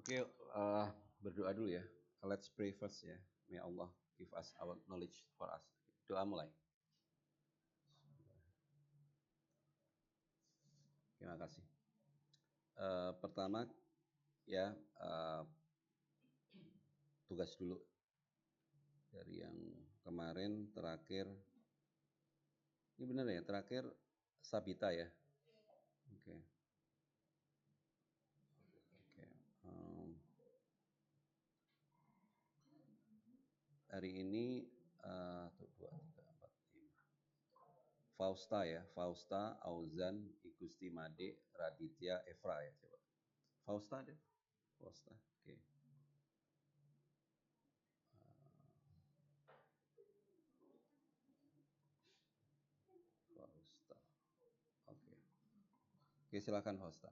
Oke, berdoa dulu ya. Let's pray first ya. May Allah give us our knowledge for us. Doa mulai. Terima kasih. Pertama ya, tugas dulu dari yang kemarin terakhir. Ini benar ya, terakhir Sabita ya. Oke. Oke. Hari ini dua, tiga, empat, lima. Fausta ya, Fausta, Auzan, Igusti Made, Raditya, Evra ya coba. Fausta deh. Fausta. Oke. Fausta. Oke. Oke, silakan Fausta.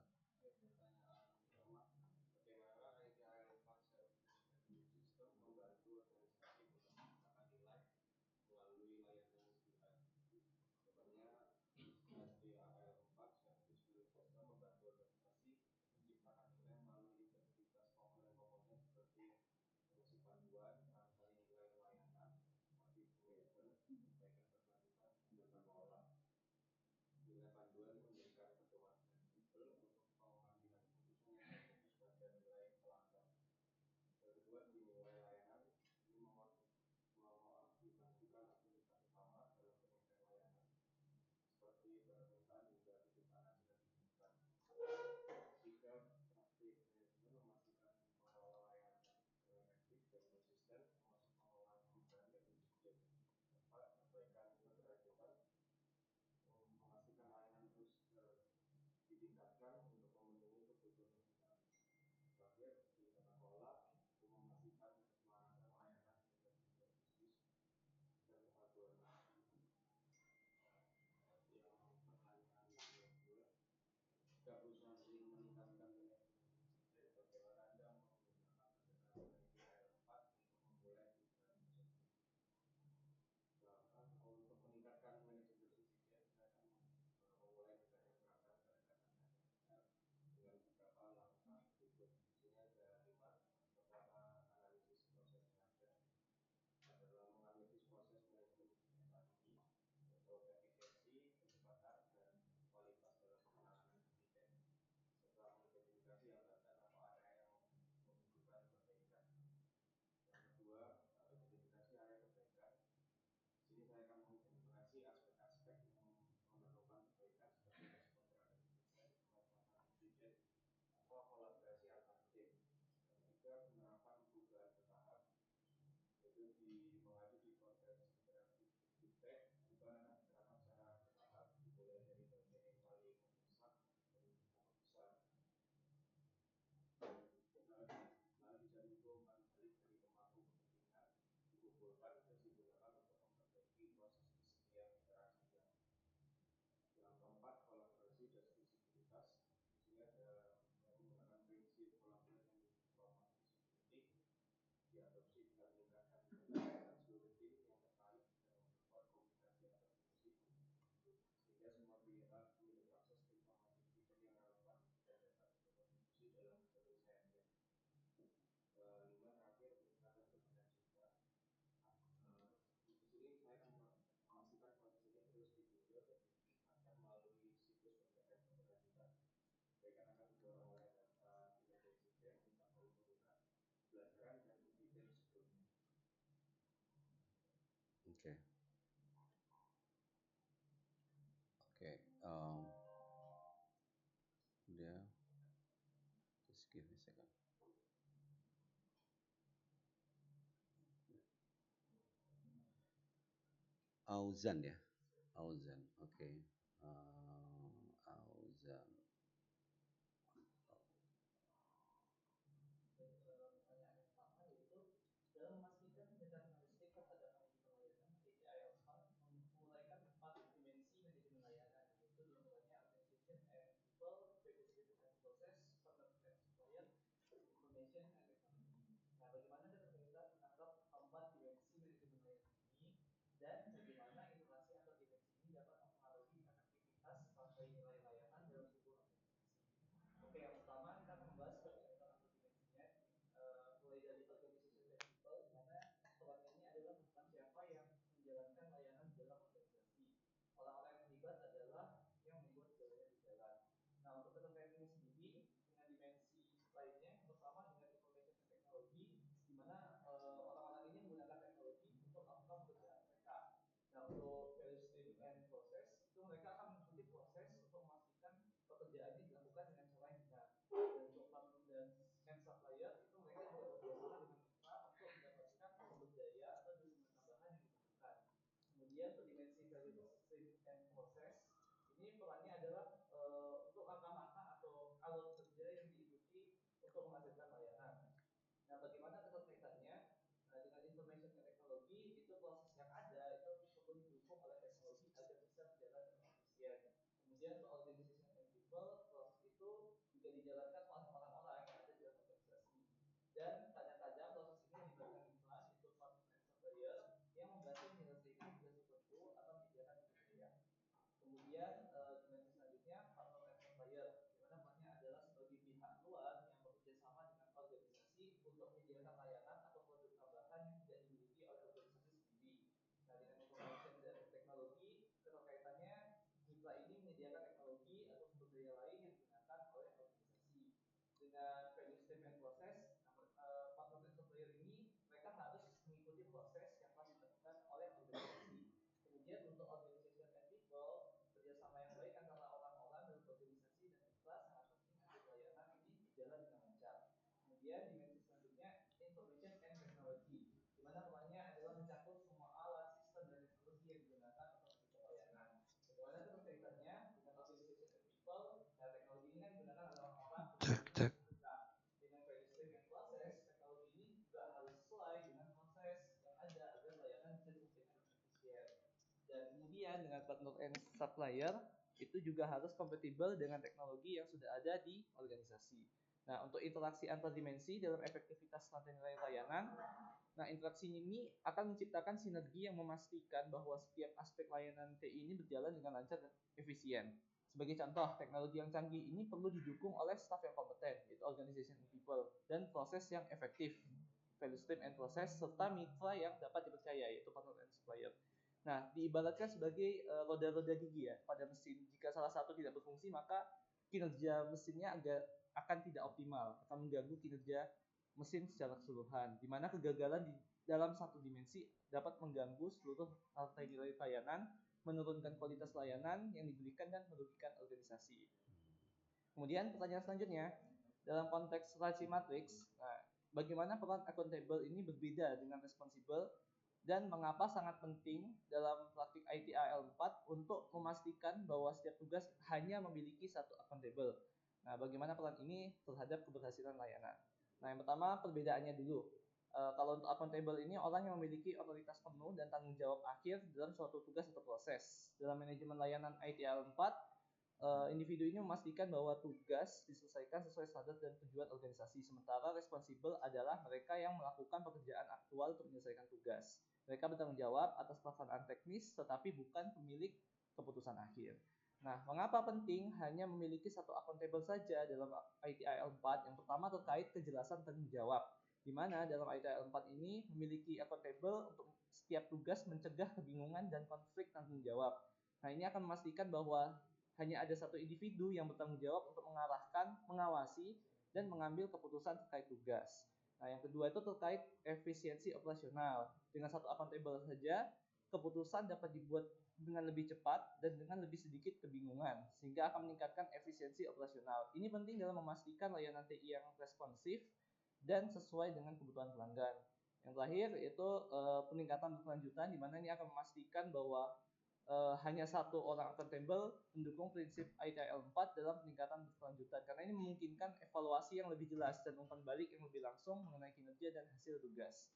Oke. Oke. Udah. Just give me a second. Auzan ya. Auzan. Oke. Auzan. Kemudian untuk dimensi value stream and process, ini perannya adalah untuk langkah-langkah atau alur kerja yang diikuti untuk menghasilkan layanan. Nah, bagaimana keterkaitannya dengan information technology? Itu proses yang ada itu perlu didukung oleh teknologi agar bisa berjalan dengan efisien. Kemudian untuk organization and people, proses itu juga dijalankan oleh orang-orang yang ada di dalam organisasi. Dan kadang-kadang proses ini melibatkan iklan, itu partner and supplier yang membantu menyelesaikan tugas tertentu atau menyediakan sumber. Kemudian dimensi selanjutnya partner and supplier, di mana perannya adalah sebagai pihak luar yang bekerja sama dengan organisasi untuk menyediakan layanan atau produk tambahan yang tidak dimiliki oleh organisasi sendiri. Nah, dengan information dan teknologi, keterkaitannya mitra ini menyediakan teknologi atau sumber daya lain yang digunakan oleh organisasi. Dengan value stream and process, partner and supplier ini mereka harus mengikuti proses yang telah dilakukan oleh organisasi. Kemudian untuk organization and people, kerjasama yang baik antara orang-orang dalam organisasi dan mitra sangat penting agar layanan ini berjalan dengan lancar. Kemudian dimensi selanjutnya information and technology, di mana perannya adalah mencakup semua alat, sistem, dan teknologi yang digunakan untuk mendukung layanan. Bagaimana keterkaitannya dengan organization and people? Nah, teknologi ini kan digunakan oleh orang-orang dengan value stream and process. Teknologi ini juga harus sesuai dengan proses yang ada agar layanan bisa dikerjakan dengan efisien. Dan kemudian dengan partner and supplier itu juga harus kompatibel dengan teknologi yang sudah ada di organisasi. Nah, untuk interaksi antar dimensi dalam efektivitas rantai nilai layanan, nah interaksi ini akan menciptakan sinergi yang memastikan bahwa setiap aspek layanan TI ini berjalan dengan lancar dan efisien. Sebagai contoh, teknologi yang canggih ini perlu didukung oleh staf yang kompeten, yaitu organization people, dan proses yang efektif, value stream and process, serta mitra yang dapat dipercaya, yaitu partner and supplier. Nah, diibaratkan sebagai roda-roda gigi ya pada mesin. Jika salah satu tidak berfungsi, maka kinerja mesinnya akan tidak optimal, akan mengganggu kinerja mesin secara keseluruhan, di mana kegagalan di dalam satu dimensi dapat mengganggu seluruh rantai nilai layanan, menurunkan kualitas layanan yang diberikan dan merugikan organisasi. Kemudian pertanyaan selanjutnya, dalam konteks relasi matriks, bagaimana peran accountable ini berbeda dengan responsible dan mengapa sangat penting dalam praktik ITIL 4 untuk memastikan bahwa setiap tugas hanya memiliki satu accountable. Nah, bagaimana peran ini terhadap keberhasilan layanan? Nah, yang pertama perbedaannya dulu. Kalau untuk accountable ini orang yang memiliki otoritas penuh dan tanggung jawab akhir dalam suatu tugas atau proses. Dalam manajemen layanan ITIL 4, individu ini memastikan bahwa tugas diselesaikan sesuai standar dan tujuan organisasi. Sementara responsible adalah mereka yang melakukan pekerjaan aktual untuk menyelesaikan tugas. Mereka bertanggung jawab atas pelaksanaan teknis, tetapi bukan pemilik keputusan akhir. Nah, mengapa penting hanya memiliki satu accountable saja dalam ITIL 4? Yang pertama terkait kejelasan tanggung jawab, di mana dalam ITIL 4 ini memiliki accountable untuk setiap tugas mencegah kebingungan dan konflik tanggung jawab. Nah, ini akan memastikan bahwa hanya ada satu individu yang bertanggung jawab untuk mengarahkan, mengawasi, dan mengambil keputusan terkait tugas. Nah, yang kedua itu terkait efisiensi operasional. Dengan satu accountable saja, keputusan dapat dibuat dengan lebih cepat dan dengan lebih sedikit kebingungan, sehingga akan meningkatkan efisiensi operasional. Ini penting dalam memastikan layanan TI yang responsif dan sesuai dengan kebutuhan pelanggan. Yang terakhir itu peningkatan berkelanjutan, di mana ini akan memastikan bahwa hanya satu orang accountable mendukung prinsip ITIL 4 dalam peningkatan berkelanjutan, karena ini memungkinkan evaluasi yang lebih jelas dan umpan balik yang lebih langsung mengenai kinerja dan hasil tugas.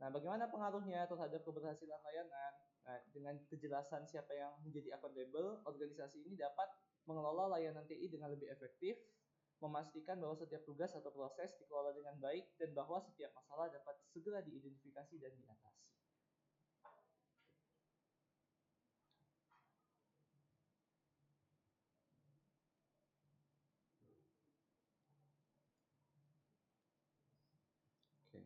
Nah, bagaimana pengaruhnya terhadap keberhasilan layanan? Nah, dengan kejelasan siapa yang menjadi accountable, organisasi ini dapat mengelola layanan TI dengan lebih efektif, memastikan bahwa setiap tugas atau proses dikelola dengan baik, dan bahwa setiap masalah dapat segera diidentifikasi dan diatasi. Oke.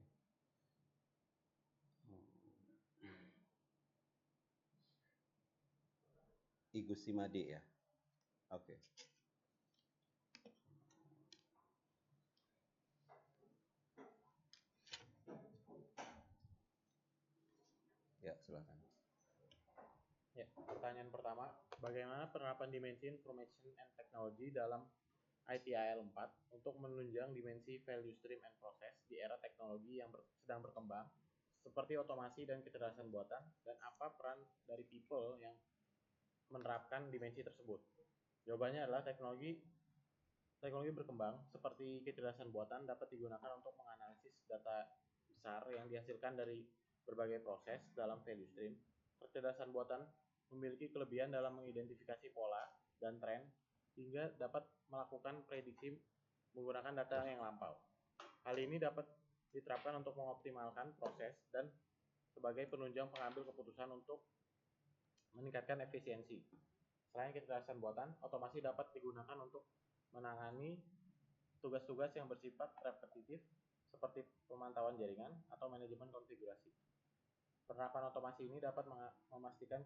Igusti Made ya. Oke. Ya, silakan. Ya, pertanyaan pertama, bagaimana penerapan dimensi information and technology dalam ITIL 4 untuk menunjang dimensi value stream and process di era teknologi yang sedang berkembang seperti otomasi dan kecerdasan buatan, dan apa peran dari people yang menerapkan dimensi tersebut? Jawabannya adalah teknologi berkembang seperti kecerdasan buatan dapat digunakan untuk menganalisis data besar yang dihasilkan dari berbagai proses dalam value stream. Kecerdasan buatan memiliki kelebihan dalam mengidentifikasi pola dan tren hingga dapat melakukan prediksi menggunakan data yang lampau. Hal ini dapat diterapkan untuk mengoptimalkan proses dan sebagai penunjang pengambil keputusan untuk meningkatkan efisiensi. Selain kecerdasan buatan, otomasi dapat digunakan untuk menangani tugas-tugas yang bersifat repetitif seperti pemantauan jaringan atau manajemen konfigurasi. Penerapan otomasi ini dapat memastikan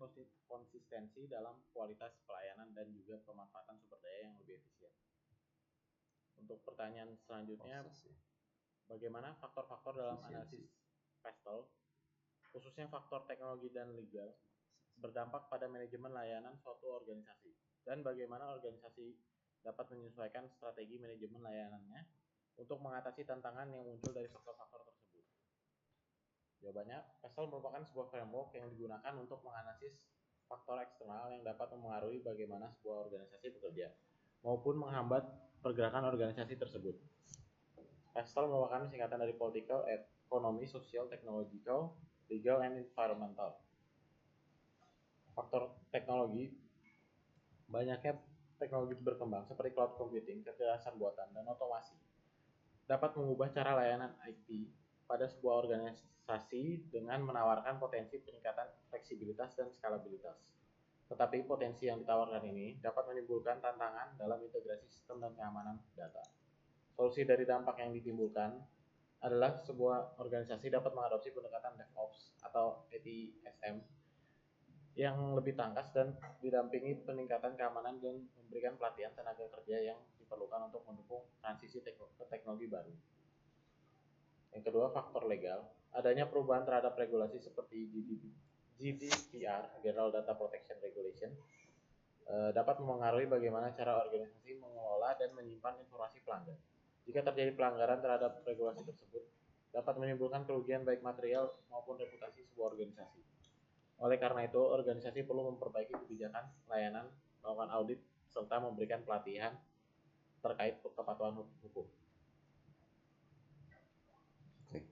konsistensi dalam kualitas pelayanan dan juga pemanfaatan sumber daya yang lebih efisien. Untuk pertanyaan selanjutnya, bagaimana faktor-faktor dalam analisis PESTEL, khususnya faktor teknologi dan legal, berdampak pada manajemen layanan suatu organisasi, dan bagaimana organisasi dapat menyesuaikan strategi manajemen layanannya untuk mengatasi tantangan yang muncul dari faktor-faktor tersebut. Jawabannya, PESTEL merupakan sebuah framework yang digunakan untuk menganalisis faktor eksternal yang dapat mempengaruhi bagaimana sebuah organisasi bekerja, maupun menghambat pergerakan organisasi tersebut. PESTEL merupakan singkatan dari Political, Economy, Social, Technological, Legal, and Environmental. Faktor teknologi, banyaknya teknologi berkembang seperti cloud computing, kecerdasan buatan, dan otomasi dapat mengubah cara layanan IT pada sebuah organisasi dengan menawarkan potensi peningkatan fleksibilitas dan skalabilitas. Tetapi potensi yang ditawarkan ini dapat menimbulkan tantangan dalam integrasi sistem dan keamanan data. Solusi dari dampak yang ditimbulkan adalah sebuah organisasi dapat mengadopsi pendekatan DevOps atau ATSM yang lebih tangkas dan didampingi peningkatan keamanan dan memberikan pelatihan tenaga kerja yang diperlukan untuk mendukung transisi ke teknologi baru. Yang kedua, faktor legal. Adanya perubahan terhadap regulasi seperti GDPR, General Data Protection Regulation, dapat mempengaruhi bagaimana cara organisasi mengelola dan menyimpan informasi pelanggan. Jika terjadi pelanggaran terhadap regulasi tersebut, dapat menimbulkan kerugian baik material maupun reputasi sebuah organisasi. Oleh karena itu, organisasi perlu memperbaiki kebijakan layanan, melakukan audit, serta memberikan pelatihan terkait kepatuhan hukum. Oke.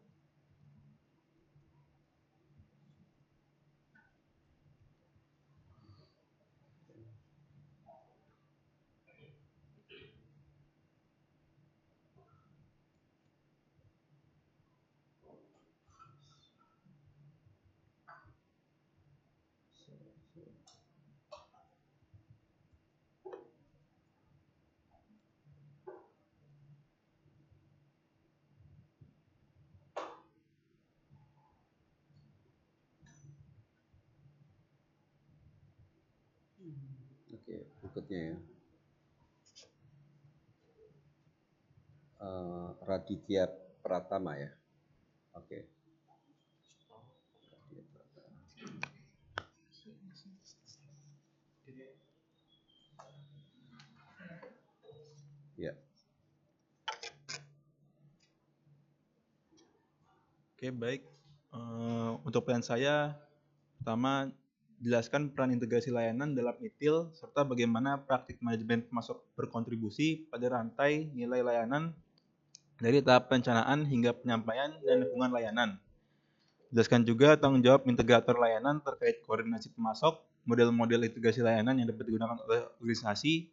Oke, berikutnya ya. Raditya Pratama ya. Oke. Ya. Oke, baik. Untuk pertanyaan saya, pertama, jelaskan peran integrasi layanan dalam ITIL serta bagaimana praktik manajemen pemasok berkontribusi pada rantai nilai layanan dari tahap perencanaan hingga penyampaian dan dukungan layanan. Jelaskan juga tanggung jawab integrator layanan terkait koordinasi pemasok, model-model integrasi layanan yang dapat digunakan oleh organisasi,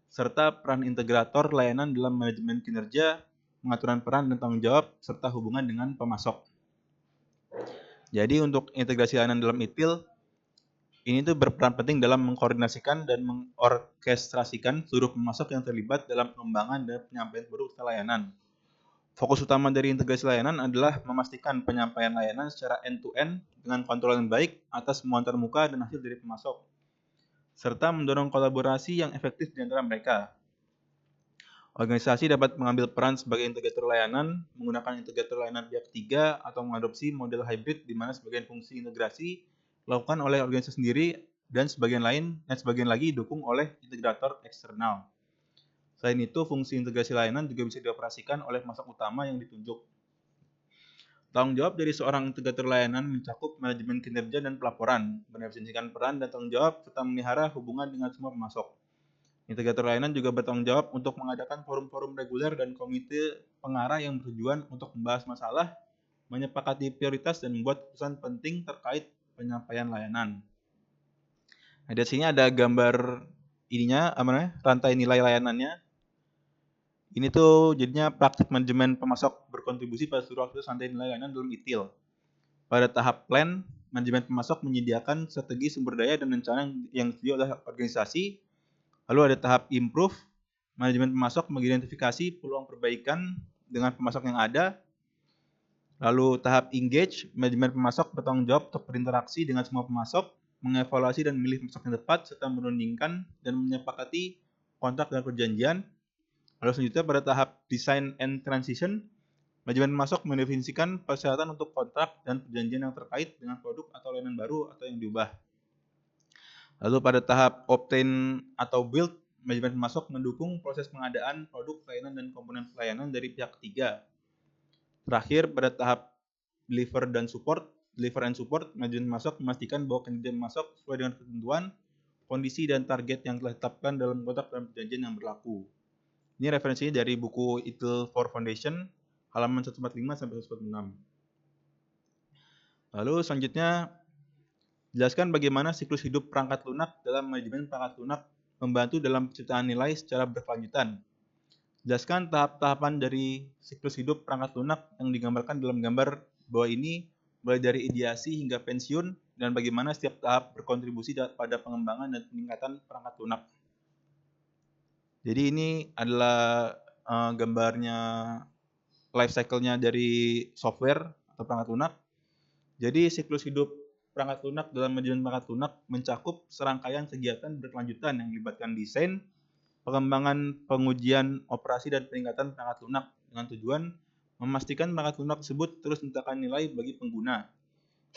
serta peran integrator layanan dalam manajemen kinerja, pengaturan peran dan tanggung jawab, serta hubungan dengan pemasok. Jadi untuk integrasi layanan dalam ITIL, ini tuh berperan penting dalam mengkoordinasikan dan mengorkestrasikan seluruh pemasok yang terlibat dalam pengembangan dan penyampaian produk layanan. Fokus utama dari integrasi layanan adalah memastikan penyampaian layanan secara end-to-end dengan kontrol yang baik atas semua antarmuka dan hasil dari pemasok, serta mendorong kolaborasi yang efektif di antara mereka. Organisasi dapat mengambil peran sebagai integrator layanan, menggunakan integrator layanan pihak ketiga, atau mengadopsi model hybrid di mana sebagian fungsi integrasi dilakukan oleh organisasi sendiri dan sebagian lagi didukung oleh integrator eksternal. Selain itu, fungsi integrasi layanan juga bisa dioperasikan oleh pemasok utama yang ditunjuk. Tanggung jawab dari seorang integrator layanan mencakup manajemen kinerja dan pelaporan, mendefinisikan peran dan tanggung jawab, serta memelihara hubungan dengan semua pemasok. Integrator layanan juga bertanggung jawab untuk mengadakan forum-forum reguler dan komite pengarah yang bertujuan untuk membahas masalah, menyepakati prioritas, dan membuat keputusan penting terkait penyampaian layanan. Nah, di sini ada gambar ininya, rantai nilai layanannya. Ini tuh jadinya praktik manajemen pemasok berkontribusi pada seluruh aktivitas rantai nilai layanan dalam ITIL. Pada tahap plan, manajemen pemasok menyediakan strategi sumber daya dan rencana yang disetujui oleh organisasi. Lalu ada tahap improve, manajemen pemasok mengidentifikasi peluang perbaikan dengan pemasok yang ada. Lalu tahap engage, manajemen pemasok bertanggung jawab untuk berinteraksi dengan semua pemasok, mengevaluasi dan memilih pemasok yang tepat, serta merundingkan dan menyepakati kontrak dan perjanjian. Lalu selanjutnya pada tahap design and transition, manajemen pemasok mendefinisikan persyaratan untuk kontrak dan perjanjian yang terkait dengan produk atau layanan baru atau yang diubah. Lalu pada tahap obtain atau build, manajemen pemasok mendukung proses pengadaan produk, layanan, dan komponen pelayanan dari pihak ketiga. Terakhir, pada tahap deliver and support, manajemen pemasok memastikan bahwa kinerja pemasok sesuai dengan ketentuan, kondisi, dan target yang telah ditetapkan dalam kontrak dan perjanjian yang berlaku. Ini referensinya dari buku ITIL for Foundation, halaman 145 sampai 146. Lalu selanjutnya, jelaskan bagaimana siklus hidup perangkat lunak dalam manajemen perangkat lunak membantu dalam penciptaan nilai secara berkelanjutan. Jelaskan tahap-tahapan dari siklus hidup perangkat lunak yang digambarkan dalam gambar bawah ini, mulai dari ideasi hingga pensiun, dan bagaimana setiap tahap berkontribusi pada pengembangan dan peningkatan perangkat lunak. Jadi ini adalah gambarnya life cycle-nya dari software atau perangkat lunak. Jadi siklus hidup perangkat lunak dalam manajemen perangkat lunak mencakup serangkaian kegiatan berkelanjutan yang melibatkan desain, pengembangan, pengujian, operasi, dan peningkatan perangkat lunak dengan tujuan memastikan perangkat lunak tersebut terus mendatangkan nilai bagi pengguna.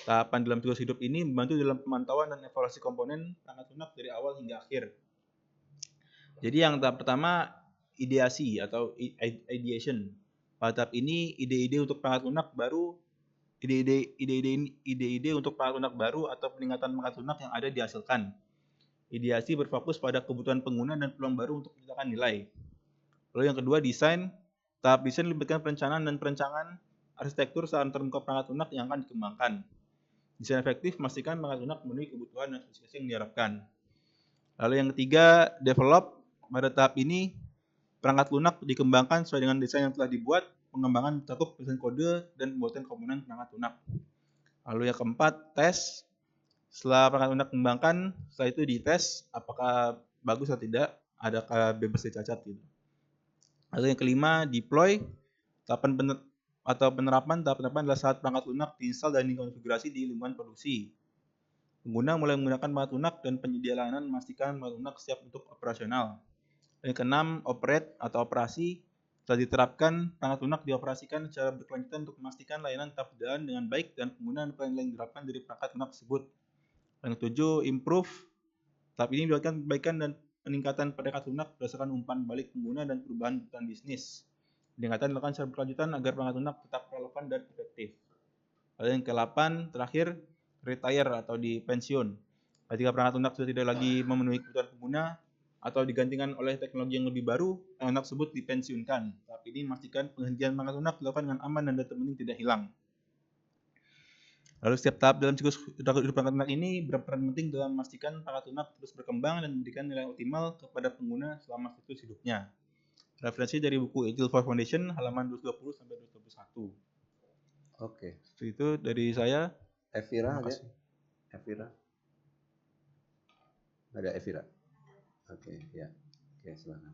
Tahapan dalam siklus hidup ini membantu dalam pemantauan dan evaluasi komponen perangkat lunak dari awal hingga akhir. Jadi yang tahap pertama ideasi atau ideation. Pada tahap ini ide-ide untuk perangkat lunak baru, ide-ide untuk perangkat lunak baru atau peningkatan perangkat lunak yang ada dihasilkan. Ideasi berfokus pada kebutuhan pengguna dan peluang baru untuk menciptakan nilai. Lalu yang kedua desain. Tahap desain melibatkan perencanaan dan perancangan arsitektur saat termuka perangkat lunak yang akan dikembangkan. Desain efektif memastikan perangkat lunak memenuhi kebutuhan dan spesifikasi yang diharapkan. Lalu yang ketiga develop. Pada tahap ini, perangkat lunak dikembangkan sesuai dengan desain yang telah dibuat, pengembangan mencakup desain kode, dan pembuatan komponen perangkat lunak. Lalu yang keempat, tes. Setelah perangkat lunak dikembangkan, setelah itu dites apakah bagus atau tidak, adakah bebas dari cacat gitu. Lalu yang kelima, deploy. Tahap penerapan adalah saat perangkat lunak diinstal dan dikonfigurasi di lingkungan produksi. Pengguna mulai menggunakan perangkat lunak dan penyedia layanan memastikan perangkat lunak siap untuk operasional. Yang keenam, operate atau operasi. Setelah diterapkan, perangkat lunak dioperasikan secara berkelanjutan untuk memastikan layanan tetap berjalan dengan baik dan penggunaan nilai yang diterapkan dari perangkat lunak tersebut. Yang ketujuh, improve. Tahap ini melibatkan perbaikan dan peningkatan perangkat lunak berdasarkan umpan balik pengguna dan perubahan kebutuhan bisnis. Peningkatan dilakukan secara berkelanjutan agar perangkat lunak tetap relevan dan efektif. Lalu yang ke-8, terakhir, retire atau dipensiun. Ketika perangkat lunak sudah tidak lagi memenuhi kebutuhan pengguna atau digantikan oleh teknologi yang lebih baru, perangkat lunak tersebut dipensiunkan. Tahap ini memastikan penghentian perangkat lunak dilakukan dengan aman dan data penting tidak hilang. Lalu setiap tahap dalam siklus hidup perangkat lunak ini berperan penting dalam memastikan perangkat lunak terus berkembang dan memberikan nilai optimal kepada pengguna selama siklus hidupnya. Referensi dari buku ITIL for Foundation halaman 220 sampai 221. Oke. Itu dari saya. Evira ada? Evira? Ada Evira? Oke, ya. Oke, silakan.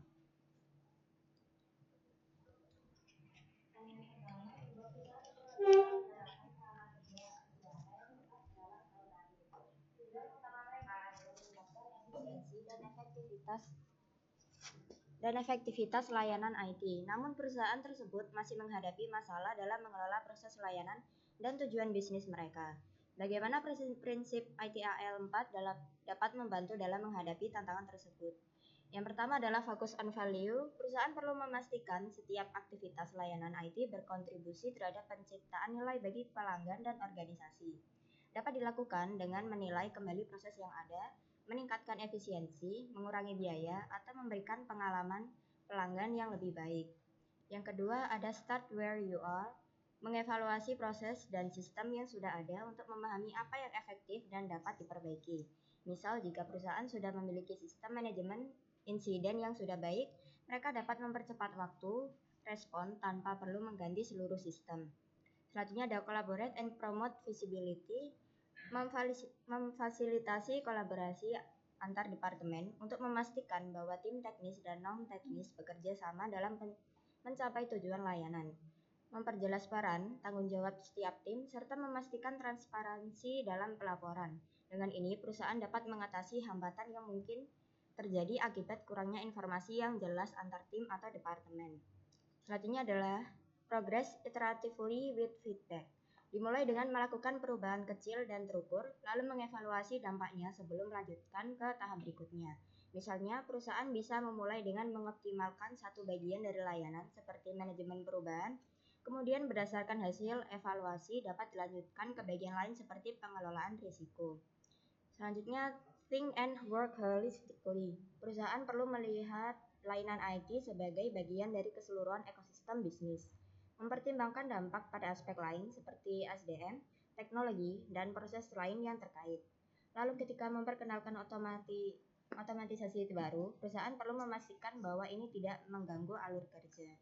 dan efektivitas layanan IT. Namun perusahaan tersebut masih menghadapi masalah dalam mengelola proses layanan dan tujuan bisnis mereka. Bagaimana prinsip ITIL 4 dapat membantu dalam menghadapi tantangan tersebut? Yang pertama adalah focus on value. Perusahaan perlu memastikan setiap aktivitas layanan IT berkontribusi terhadap penciptaan nilai bagi pelanggan dan organisasi. Dapat dilakukan dengan menilai kembali proses yang ada, meningkatkan efisiensi, mengurangi biaya, atau memberikan pengalaman pelanggan yang lebih baik. Yang kedua ada start where you are. Mengevaluasi proses dan sistem yang sudah ada untuk memahami apa yang efektif dan dapat diperbaiki. Misal jika perusahaan sudah memiliki sistem manajemen insiden yang sudah baik, mereka dapat mempercepat waktu respon tanpa perlu mengganti seluruh sistem. Selanjutnya ada collaborate and promote visibility, memfasilitasi kolaborasi antar departemen untuk memastikan bahwa tim teknis dan non-teknis bekerja sama dalam mencapai tujuan layanan. Memperjelas peran, tanggung jawab setiap tim, serta memastikan transparansi dalam pelaporan. Dengan ini, perusahaan dapat mengatasi hambatan yang mungkin terjadi akibat kurangnya informasi yang jelas antar tim atau departemen. Selanjutnya adalah progress iteratively with feedback. Dimulai dengan melakukan perubahan kecil dan terukur, lalu mengevaluasi dampaknya sebelum melanjutkan ke tahap berikutnya. Misalnya, perusahaan bisa memulai dengan mengoptimalkan satu bagian dari layanan seperti manajemen perubahan, kemudian berdasarkan hasil evaluasi dapat dilanjutkan ke bagian lain seperti pengelolaan risiko. Selanjutnya, think and work holistically. Perusahaan perlu melihat layanan IT sebagai bagian dari keseluruhan ekosistem bisnis, mempertimbangkan dampak pada aspek lain seperti SDM, teknologi, dan proses lain yang terkait. Lalu ketika memperkenalkan otomatisasi baru, perusahaan perlu memastikan bahwa ini tidak mengganggu alur kerja.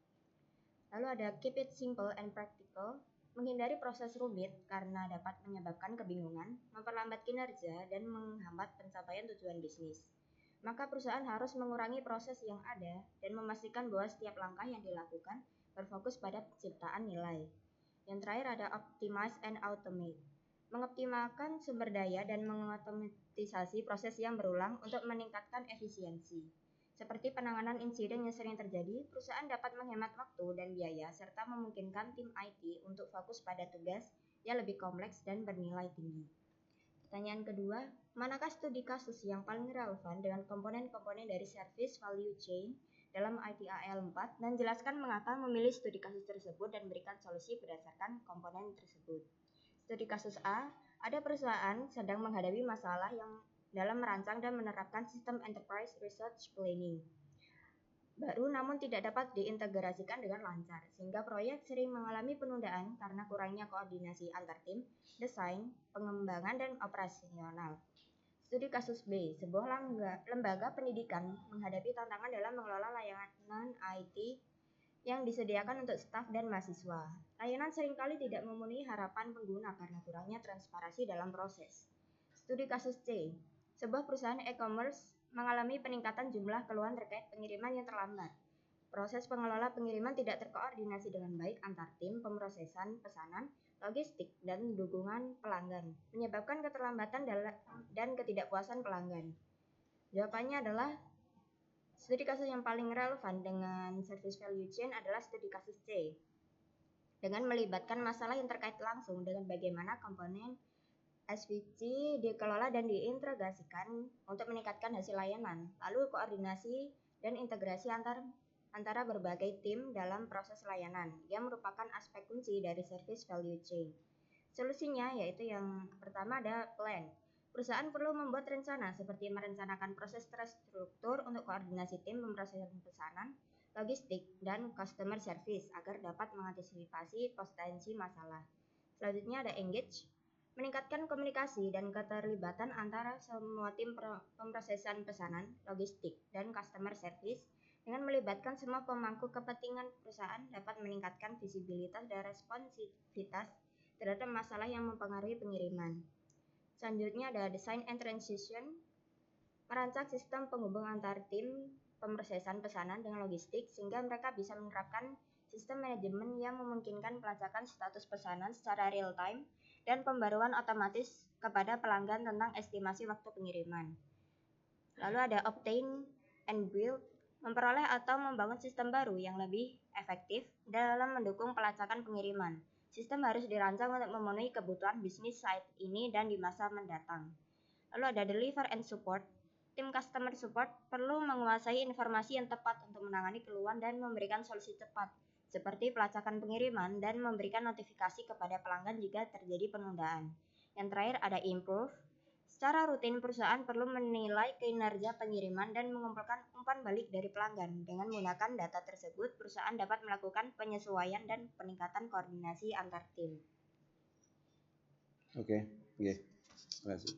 Lalu ada keep it simple and practical. Menghindari proses rumit karena dapat menyebabkan kebingungan, memperlambat kinerja, dan menghambat pencapaian tujuan bisnis. Maka perusahaan harus mengurangi proses yang ada dan memastikan bahwa setiap langkah yang dilakukan berfokus pada penciptaan nilai. Yang terakhir ada optimize and automate. Mengoptimalkan sumber daya dan mengotomatisasi proses yang berulang untuk meningkatkan efisiensi. Seperti penanganan insiden yang sering terjadi, perusahaan dapat menghemat waktu dan biaya serta memungkinkan tim IT untuk fokus pada tugas yang lebih kompleks dan bernilai tinggi. Pertanyaan kedua, manakah studi kasus yang paling relevan dengan komponen-komponen dari service value chain dalam ITAL 4 dan jelaskan mengapa memilih studi kasus tersebut dan berikan solusi berdasarkan komponen tersebut. Studi kasus A, ada perusahaan sedang menghadapi masalah yang dalam merancang dan menerapkan sistem enterprise research planning baru namun tidak dapat diintegrasikan dengan lancar, sehingga proyek sering mengalami penundaan karena kurangnya koordinasi antar tim, desain, pengembangan, dan operasional. Studi kasus B, sebuah lembaga pendidikan menghadapi tantangan dalam mengelola layanan IT yang disediakan untuk staf dan mahasiswa. Layanan seringkali tidak memenuhi harapan pengguna karena kurangnya transparansi dalam proses. Studi kasus C, sebuah perusahaan e-commerce mengalami peningkatan jumlah keluhan terkait pengiriman yang terlambat. Proses pengelola pengiriman tidak terkoordinasi dengan baik antar tim pemrosesan pesanan, logistik, dan dukungan pelanggan, menyebabkan keterlambatan dan ketidakpuasan pelanggan. Jawabannya adalah studi kasus yang paling relevan dengan service value chain adalah studi kasus C, dengan melibatkan masalah yang terkait langsung dengan bagaimana komponen SVC dikelola dan diintegrasikan untuk meningkatkan hasil layanan, lalu koordinasi dan integrasi antara berbagai tim dalam proses layanan, yang merupakan aspek kunci dari service value chain. Solusinya yaitu yang pertama ada plan. Perusahaan perlu membuat rencana seperti merencanakan proses terstruktur untuk koordinasi tim pemrosesan pesanan, logistik, dan customer service agar dapat mengantisipasi potensi masalah. Selanjutnya ada engage. Meningkatkan komunikasi dan keterlibatan antara semua tim pemrosesan pesanan, logistik, dan customer service dengan melibatkan semua pemangku kepentingan perusahaan dapat meningkatkan visibilitas dan responsivitas terhadap masalah yang mempengaruhi pengiriman. Selanjutnya ada design and transition. Merancang sistem penghubung antar tim pemrosesan pesanan dengan logistik sehingga mereka bisa menerapkan sistem manajemen yang memungkinkan pelacakan status pesanan secara real time dan pembaruan otomatis kepada pelanggan tentang estimasi waktu pengiriman. Lalu ada obtain and build, memperoleh atau membangun sistem baru yang lebih efektif dalam mendukung pelacakan pengiriman. Sistem harus dirancang untuk memenuhi kebutuhan bisnis saat ini dan di masa mendatang. Lalu ada deliver and support. tim customer support perlu menguasai informasi yang tepat untuk menangani keluhan dan memberikan solusi cepat, seperti pelacakan pengiriman dan memberikan notifikasi kepada pelanggan jika terjadi penundaan. Yang terakhir ada improve. Secara rutin, perusahaan perlu menilai kinerja pengiriman dan mengumpulkan umpan balik dari pelanggan. Dengan menggunakan data tersebut, perusahaan dapat melakukan penyesuaian dan peningkatan koordinasi antar tim. Oke, terima kasih.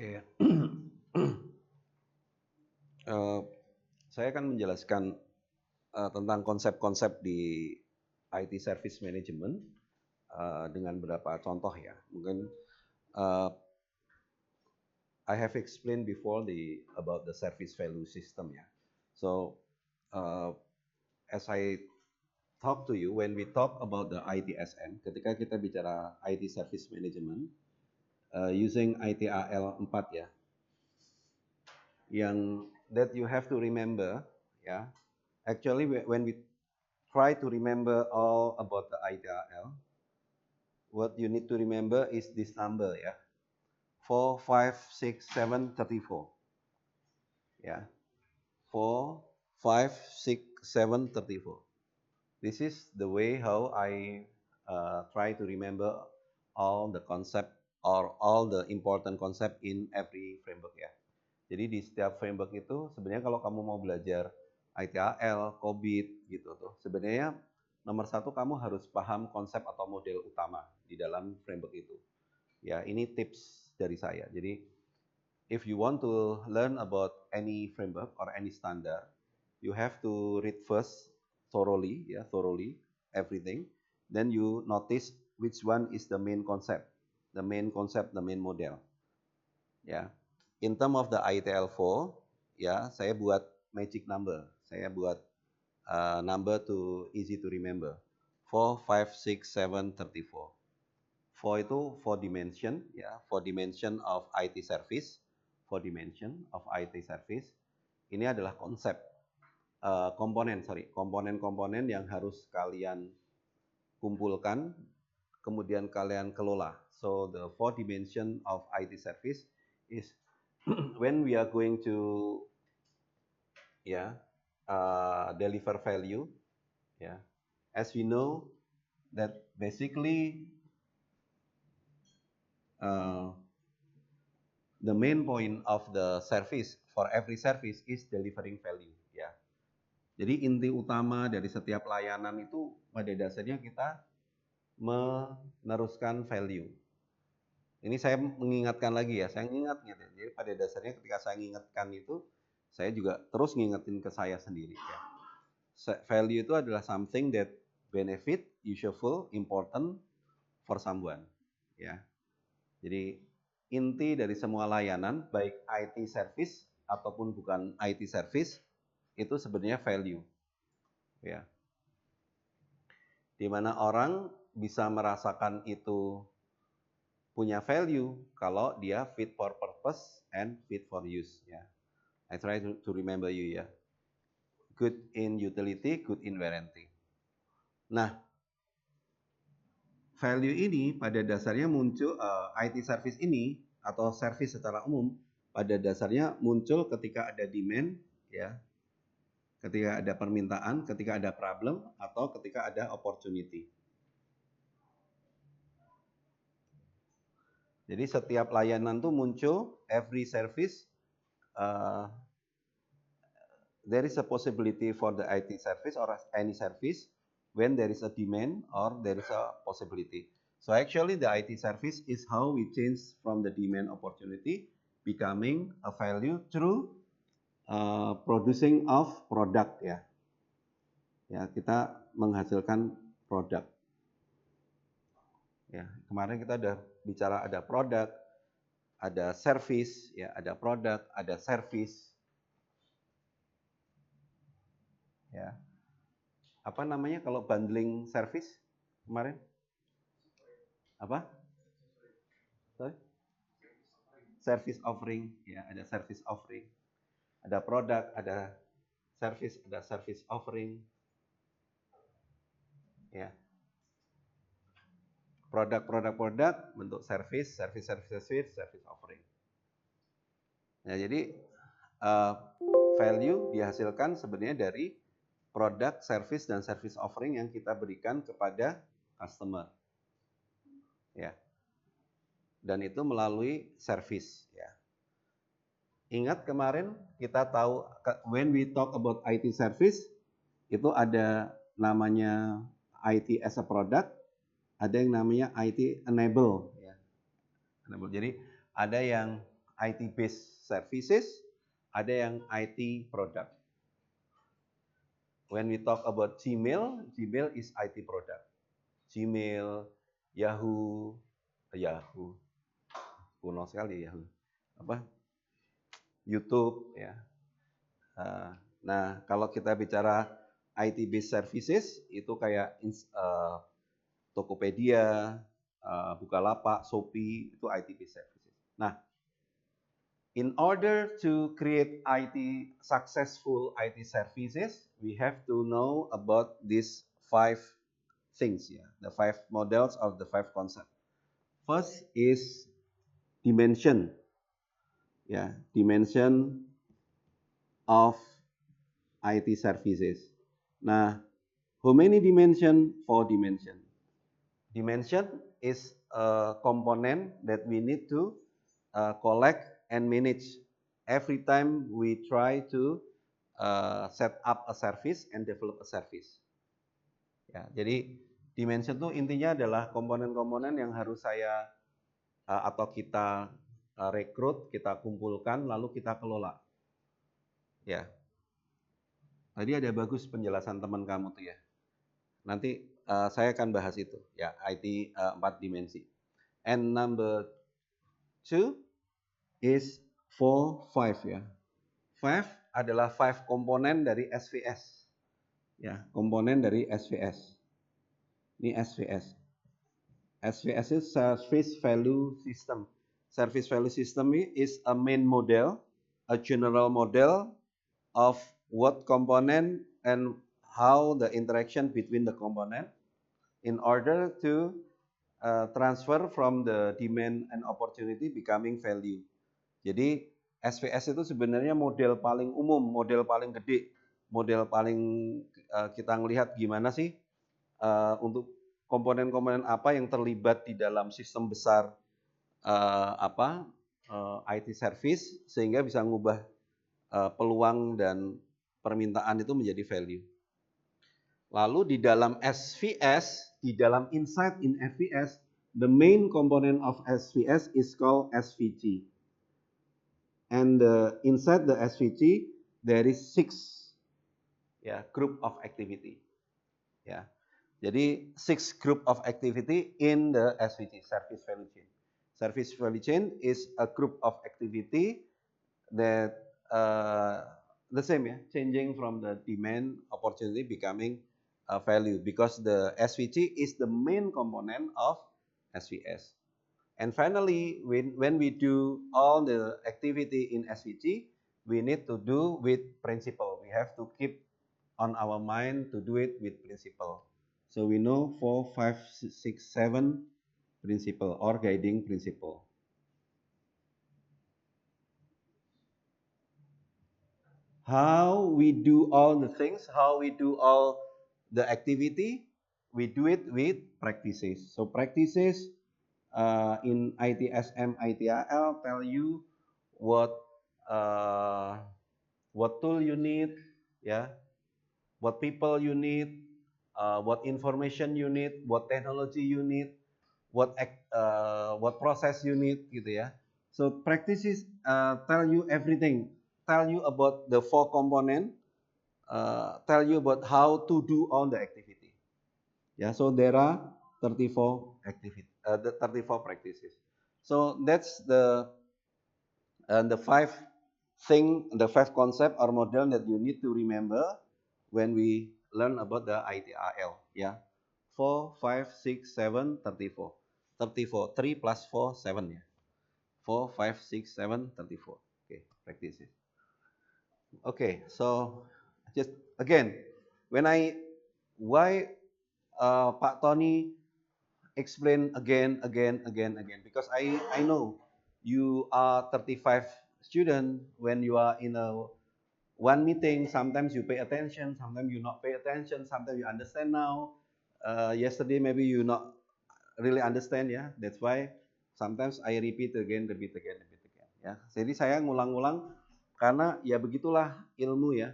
Oke. Saya akan menjelaskan tentang konsep-konsep di IT Service Management dengan beberapa contoh ya. Mungkin I have explained before about the service value system ya. So as I talk to you, when we talk about the ITSM, ketika kita bicara IT Service Management using ITAL 4 ya, yang that you have to remember ya. Actually when we try to remember all about the ITAL, what you need to remember is this number ya. 4, 5, 6, 7, 34. Ya. 4, 5, 6, 7, 34. This is the way how I try to remember all the concept or all the important concept in every framework ya. Jadi di setiap framework itu sebenarnya kalau kamu mau belajar ITAL, COBIT gitu tuh, sebenarnya nomor satu kamu harus paham konsep atau model utama di dalam framework itu. Ya, ini tips dari saya. Jadi if you want to learn about any framework or any standard, you have to read first thoroughly everything. Then you notice which one is the main concept, the main model. Ya. In term of the ITL4, ya, saya buat magic number. Saya buat number to easy to remember. 4, 5, 6, 7, 34. 4 itu 4 dimension, ya, 4 dimension of IT service. 4 dimension of IT service. Ini adalah konsep komponen-komponen yang harus kalian kumpulkan, kemudian kalian kelola. So the 4 dimension of IT service is when we are going to deliver value, as we know that basically the main point of the service for every service is delivering value. Ya, jadi inti utama dari setiap layanan itu pada dasarnya kita meneruskan value. Ini saya mengingatkan lagi ya, saya ingat gitu. Jadi pada dasarnya ketika saya mengingatkan itu, saya juga terus ngingetin ke saya sendiri ya. Value itu adalah something that benefit, useful, important for someone. Ya. Jadi inti dari semua layanan, baik IT service ataupun bukan IT service, itu sebenarnya value. Ya. Di mana orang bisa merasakan itu punya value kalau dia fit for purpose and fit for use ya. I try to remember you ya. Good in utility, good in warranty. Nah, value ini pada dasarnya muncul IT service ini atau service secara umum pada dasarnya muncul ketika ada demand ya. Ketika ada permintaan, ketika ada problem atau ketika ada opportunity. Jadi setiap layanan tuh muncul, every service, there is a possibility for the IT service or any service when there is a demand or there is a possibility. So actually the IT service is how we change from the demand opportunity becoming a value through producing of product ya. Ya, kita menghasilkan produk. Ya, kemarin kita udah bicara ada produk, ada service, ya, ada produk, ada service. Ya. Apa namanya kalau bundling service kemarin? Apa? Sorry? Service offering, ya, ada service offering. Ada produk, ada service offering. Ya. Produk bentuk service offering. Ya, jadi value dihasilkan sebenarnya dari produk, service dan service offering yang kita berikan kepada customer. Ya. Dan itu melalui service, ya. Ingat kemarin kita tahu when we talk about IT service itu ada namanya IT as a product, ada yang namanya IT enable, ya. Jadi ada yang IT based services, ada yang IT product. When we talk about Gmail is IT product. Gmail, Yahoo, kuno sekali Yahoo. YouTube, ya. Nah, kalau kita bicara IT based services itu kayak Tokopedia, Bukalapak, Shopee, itu IT based services. Nah, in order to create successful IT services, we have to know about these 5 things, ya, the 5 models of the 5 concepts. First is dimension, ya, dimension of IT services. Nah, how many dimension? 4 dimension. Dimension is a component that we need to collect and manage every time we try to set up a service and develop a service. Ya, jadi dimension itu intinya adalah komponen-komponen yang harus saya atau kita rekrut, kita kumpulkan, lalu kita kelola. Ya. Tadi ada bagus penjelasan teman kamu tuh ya. Nanti saya akan bahas itu ya, IT 4 dimensi. And number 2 is 4, 5 ya. 5 adalah 5 komponen dari SVS. Ya, komponen dari SVS. Ini SVS. SVS itu Service Value System. Service Value System is a main model, a general model of what component and how the interaction between the component in order to transfer from the demand and opportunity becoming value. Jadi SVS itu sebenarnya model paling umum, model paling gede, model paling kita ngelihat gimana sih untuk komponen-komponen apa yang terlibat di dalam sistem besar IT service sehingga bisa mengubah peluang dan permintaan itu menjadi value. Lalu di dalam SVS, di dalam insight in SVS, the main component of SVS is called SVG. And inside the SVG, there is 6 group of activity. Ya. Jadi 6 group of activity in the SVG, service value chain. Service value chain is a group of activity that the same changing from the demand opportunity becoming value because the SVG is the main component of SVS. And finally, when we do all the activity in SVG, we need to do with principle. We have to keep on our mind to do it with principle. So we know 4, 5, 6, 7 principle or guiding principle. How we do all the things, how we do all the activity, we do it with practices. So practices in ITSM, ITIL tell you what tool you need, what people you need, what information you need, what technology you need, what process you need, gitu ya. So practices tell you everything, tell you about the 4 component, tell you about how to do all the activity. Yeah, so there are 34 the 34 practices. So that's the five concept or model that you need to remember when we learn about the ITIL. Yeah, 4, 5, 6, 7, 34. 34, 3 plus 4, 7. Yeah, 4, 5, 6, 7, 34. Okay, practices. Okay, so just again, why Pak Tony explain again, because I know you are 35 student. When you are in a one meeting, sometimes you pay attention, sometimes you not pay attention, sometimes you understand now. Yesterday maybe you not really understand ya. That's why sometimes I repeat again. Ya. Jadi saya ngulang-ngulang karena ya begitulah ilmu ya.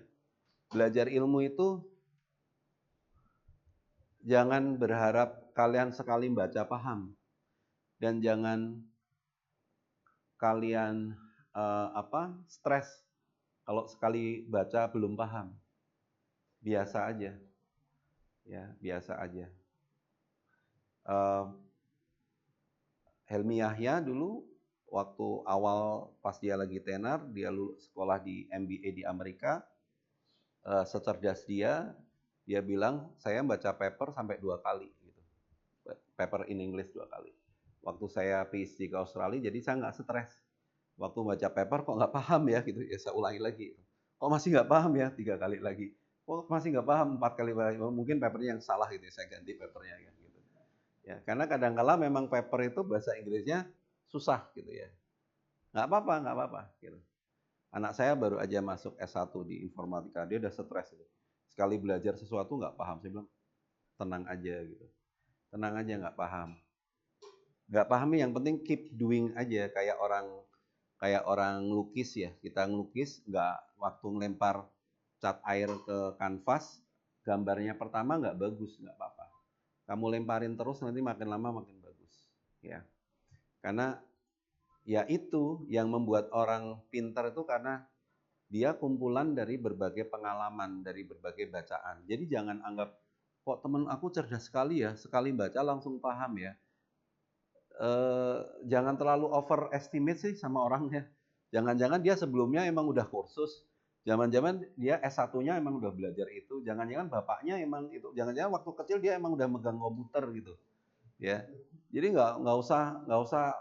Belajar ilmu itu jangan berharap kalian sekali baca paham dan jangan kalian stres kalau sekali baca belum paham. Biasa aja. Ya, biasa aja. Helmi Yahya dulu waktu awal pas dia lagi tenar, dia sekolah di MBA di Amerika, secerdas dia bilang saya baca paper sampai 2 kali gitu. Paper in English 2 kali. Waktu saya PhD ke Australia, jadi saya nggak stres. Waktu baca paper kok nggak paham ya gitu, ya saya ulangi lagi. Kok masih nggak paham ya 3 kali lagi. Kok masih nggak paham 4 kali lagi. Mungkin papernya yang salah gitu, saya ganti papernya gitu. Ya, karena kadang-kala memang paper itu bahasa Inggrisnya susah gitu ya. Nggak apa-apa gitu. Anak saya baru aja masuk S1 di informatika, dia udah stres gitu. Sekali belajar sesuatu nggak paham, saya bilang tenang aja gitu. Tenang aja nggak paham. Nggak paham yang penting keep doing aja kayak orang lukis ya. Kita ngelukis nggak waktu ngelempar cat air ke kanvas, gambarnya pertama nggak bagus, nggak apa-apa. Kamu lemparin terus nanti makin lama makin bagus. Ya. Karena ya itu yang membuat orang pintar itu karena dia kumpulan dari berbagai pengalaman, dari berbagai bacaan. Jadi jangan anggap kok temen aku cerdas sekali ya, sekali baca langsung paham ya. Jangan terlalu overestimate sih sama orangnya. Jangan-jangan dia sebelumnya emang udah kursus. Zaman-zaman dia S1-nya emang udah belajar itu. Jangan-jangan bapaknya emang itu. Jangan-jangan waktu kecil dia emang udah megang komputer gitu. Ya. Jadi nggak usah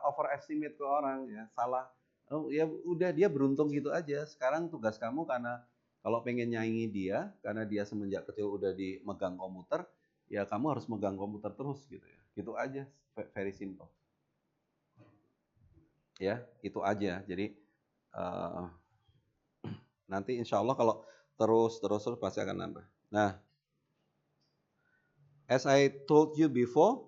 overestimate ke orang ya. Salah. Oh, ya udah dia beruntung gitu aja. Sekarang tugas kamu karena kalau pengen nyaingi dia, karena dia semenjak kecil udah dimegang komputer, ya kamu harus megang komputer terus gitu ya. Gitu aja, very simple. Ya, itu aja. Jadi nanti insya Allah kalau terus pasti akan nambah. Nah, as I told you before,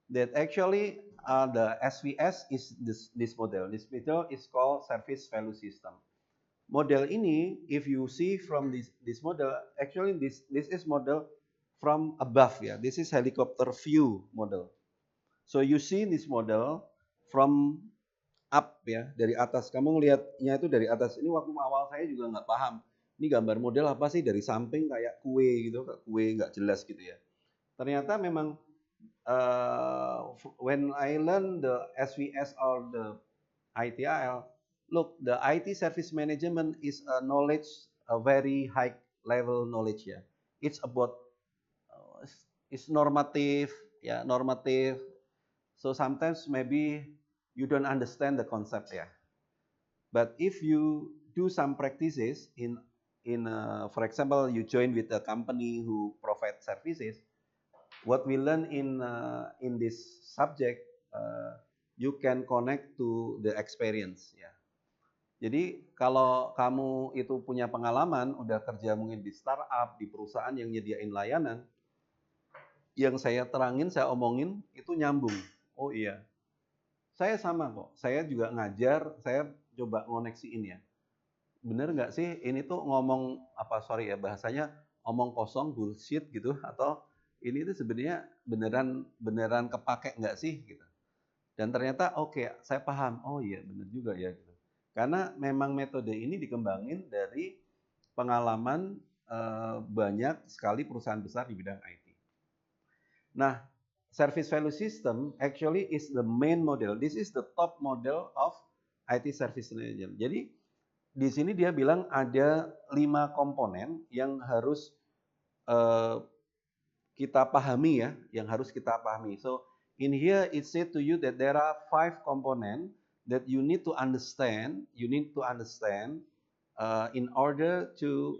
that actually the SVS is this model. This model is called Service Value System. Model ini, if you see from this model, actually this is model from above ya. This is helicopter view model. So you see this model from up ya, dari atas. Kamu ngelihatnya itu dari atas. Ini waktu awal saya juga nggak paham. Ini gambar model apa sih, dari samping kayak kue gitu, kue nggak jelas gitu ya. Ternyata memang when I learn the SVS or the ITIL, look, the IT service management is a knowledge, a very high level knowledge ya. It's about it's normative ya, normative. So sometimes maybe you don't understand the concept ya. But if you do some practices for example, you join with a company who provide services, what we learn in this subject, you can connect to the experience ya. Jadi kalau kamu itu punya pengalaman, udah kerja mungkin di startup, di perusahaan yang nyediain layanan, yang saya terangin, saya omongin itu nyambung. Oh iya, saya sama kok. Saya juga ngajar, saya coba ngoneksiin ya. Bener nggak sih ini tuh ngomong bahasanya omong kosong, bullshit gitu, atau ini tuh sebenarnya beneran kepake nggak sih gitu. Dan ternyata oke, saya paham. Oh iya, bener juga ya gitu. Karena memang metode ini dikembangin dari pengalaman banyak sekali perusahaan besar di bidang IT. Nah, service value system actually is the main model. This is the top model of IT service manager. Jadi di sini dia bilang ada 5 komponen yang harus kita pahami ya, yang harus kita pahami. So in here it said to you that there are 5 components that you need to understand. In order to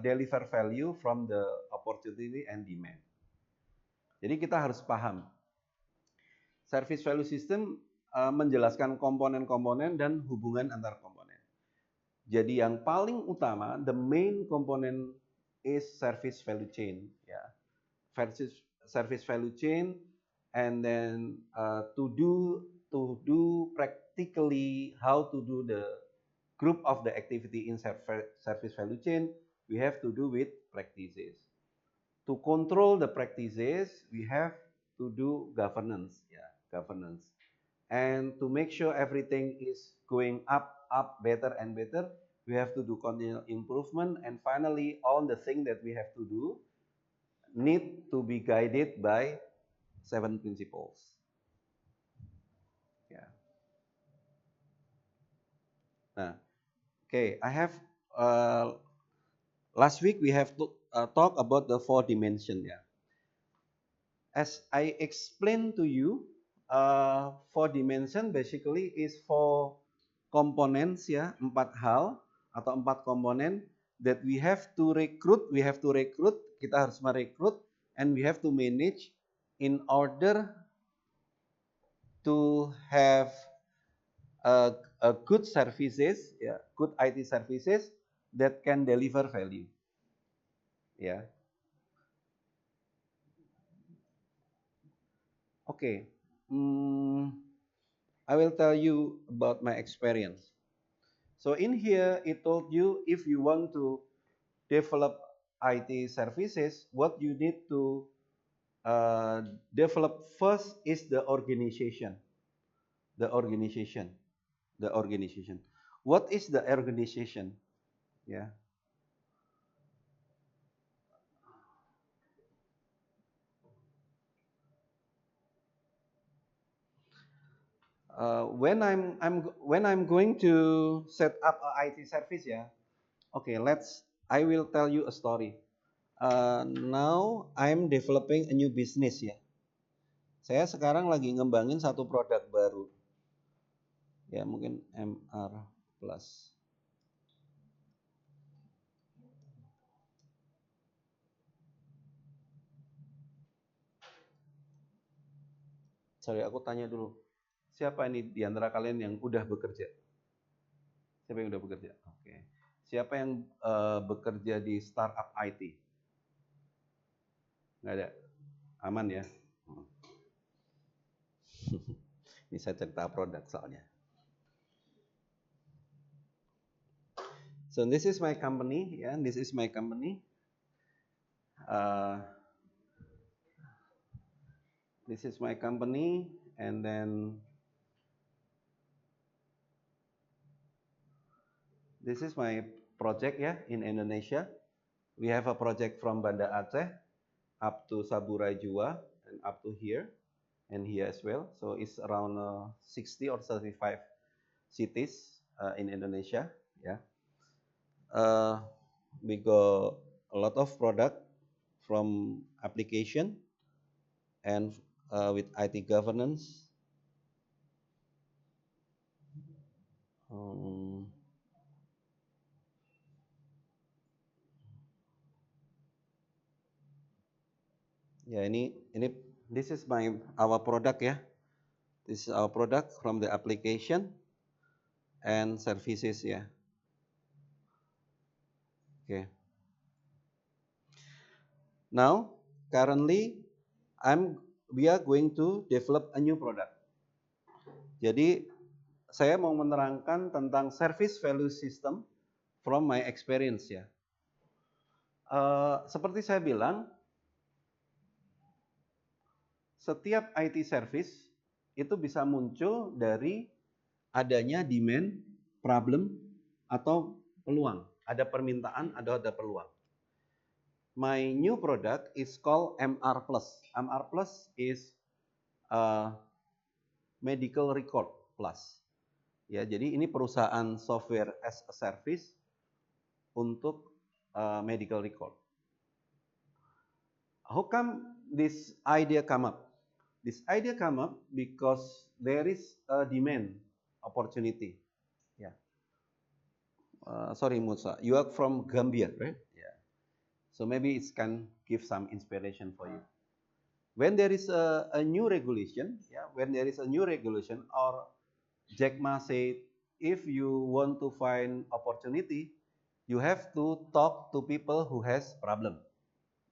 deliver value from the opportunity and demand. Jadi kita harus paham. Service value system menjelaskan komponen-komponen dan hubungan antar komponen. Jadi yang paling utama, the main component is service value chain. Ya. Service value chain, and then to do practically how to do the group of the activity in service value chain, we have to do with practices. To control the practices, we have to do governance, governance. And to make sure everything is going up, better and better, we have to do continual improvement. And finally, all the things that we have to do need to be guided by 7 principles. Yeah. Nah, okay, I have last week we have to talk about the 4 dimension. Yeah. As I explained to you, 4 dimension basically is 4 components ya, 4 hal atau 4 komponen that we have to recruit, kita harus merekrut, and we have to manage in order to have a good services, good IT services that can deliver value. Yeah. Okay. I will tell you about my experience. So in here, it told you if you want to develop IT services, what you need to develop first is the organization. The organization. What is the organization? Yeah. When I'm going to set up a IT service, okay, I will tell you a story. Now I'm developing a new business ya. Saya sekarang lagi ngembangin satu produk baru. Ya, mungkin MR Plus. Sorry, aku tanya dulu. Siapa ini di antara kalian yang udah bekerja? Siapa yang udah bekerja? Oke. Siapa yang bekerja di startup IT? Nggak ada? Aman ya? Ini saya cerita produk soalnya. So this is my company, this is my company. This is my company, and then this is my project in Indonesia. We have a project from Banda Aceh up to Saburai Jua and up to here and here as well. So it's around 60 or 35 cities in Indonesia. Yeah. We got a lot of product from application and with IT governance. Ya, ini this is our product ya. This is our product from the application and services ya. Okay. Now, currently we are going to develop a new product. Jadi saya mau menerangkan tentang service value system from my experience ya. Seperti saya bilang, setiap IT service itu bisa muncul dari adanya demand, problem, atau peluang. Ada permintaan, ada peluang. My new product is called MR Plus. MR Plus is uh, Medical Record Plus. Ya, jadi ini perusahaan software as a service untuk medical record. How come this idea come up? This idea come up because there is a demand opportunity. Yeah. Sorry, Musa, you are from Gambia, right? Yeah. So maybe it can give some inspiration for you. When there is a new regulation, or Jack Ma said, if you want to find opportunity, you have to talk to people who has problem.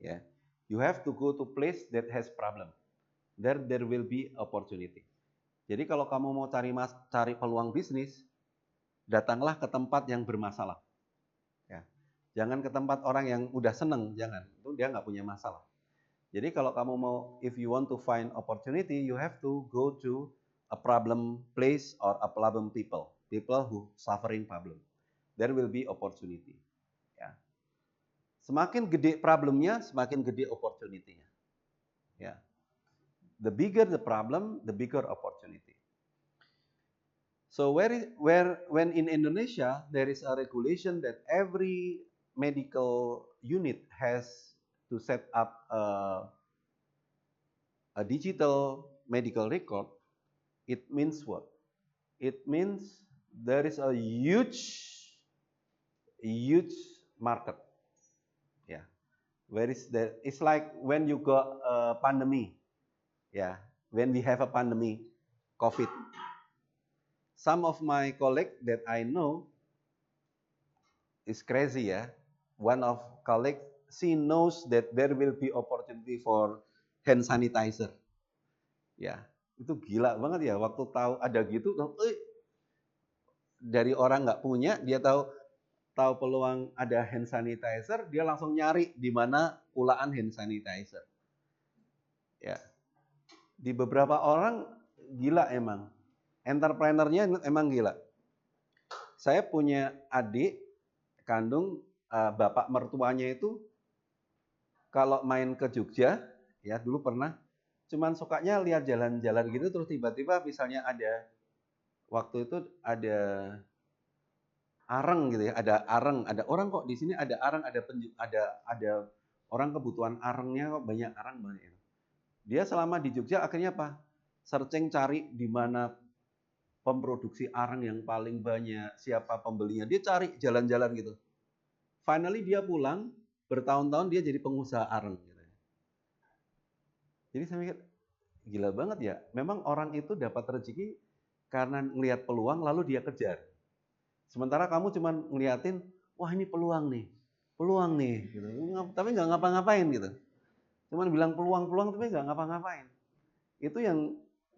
Yeah, you have to go to place that has problem. There will be opportunity. Jadi kalau kamu mau cari peluang bisnis, datanglah ke tempat yang bermasalah. Ya, jangan ke tempat orang yang udah seneng, jangan. Itu dia nggak punya masalah. Jadi kalau kamu mau, if you want to find opportunity, you have to go to a problem place or a problem people who suffering problem. There will be opportunity. Ya. Semakin gede problemnya, semakin gede opportunity-nya. Ya. The bigger the problem, the bigger opportunity. So when in Indonesia there is a regulation that every medical unit has to set up a digital medical record, it means what? It means there is a huge market. Yeah. Where is that? It's like when you got a pandemic. Yeah. When we have a pandemic, COVID. Some of my colleagues that I know is crazy, ya. One of colleagues, she knows that there will be opportunity for hand sanitizer. Ya, itu gila banget ya. Waktu tahu ada gitu, dari orang nggak punya, dia tahu peluang ada hand sanitizer, dia langsung nyari di mana kulaan hand sanitizer. Ya, di beberapa orang gila emang. Entrepreneurnya emang gila. Saya punya adik kandung, bapak mertuanya itu kalau main ke Jogja, ya dulu pernah, cuman sukanya lihat jalan-jalan gitu, terus tiba-tiba misalnya ada, waktu itu ada areng gitu ya, ada orang kok di sini ada areng, ada orang kebutuhan arengnya kok banyak areng banyak. Dia selama di Jogja akhirnya apa? Searching cari di mana pemproduksi areng yang paling banyak, siapa pembelinya, dia cari jalan-jalan gitu. Finally dia pulang, bertahun-tahun dia jadi pengusaha areng. Gitu. Jadi saya mikir, gila banget ya. Memang orang itu dapat rezeki karena ngelihat peluang lalu dia kejar. Sementara kamu cuma ngeliatin, wah ini peluang nih, gitu. Tapi nggak ngapa-ngapain gitu. Cuman bilang peluang tapi nggak ngapa-ngapain. Itu yang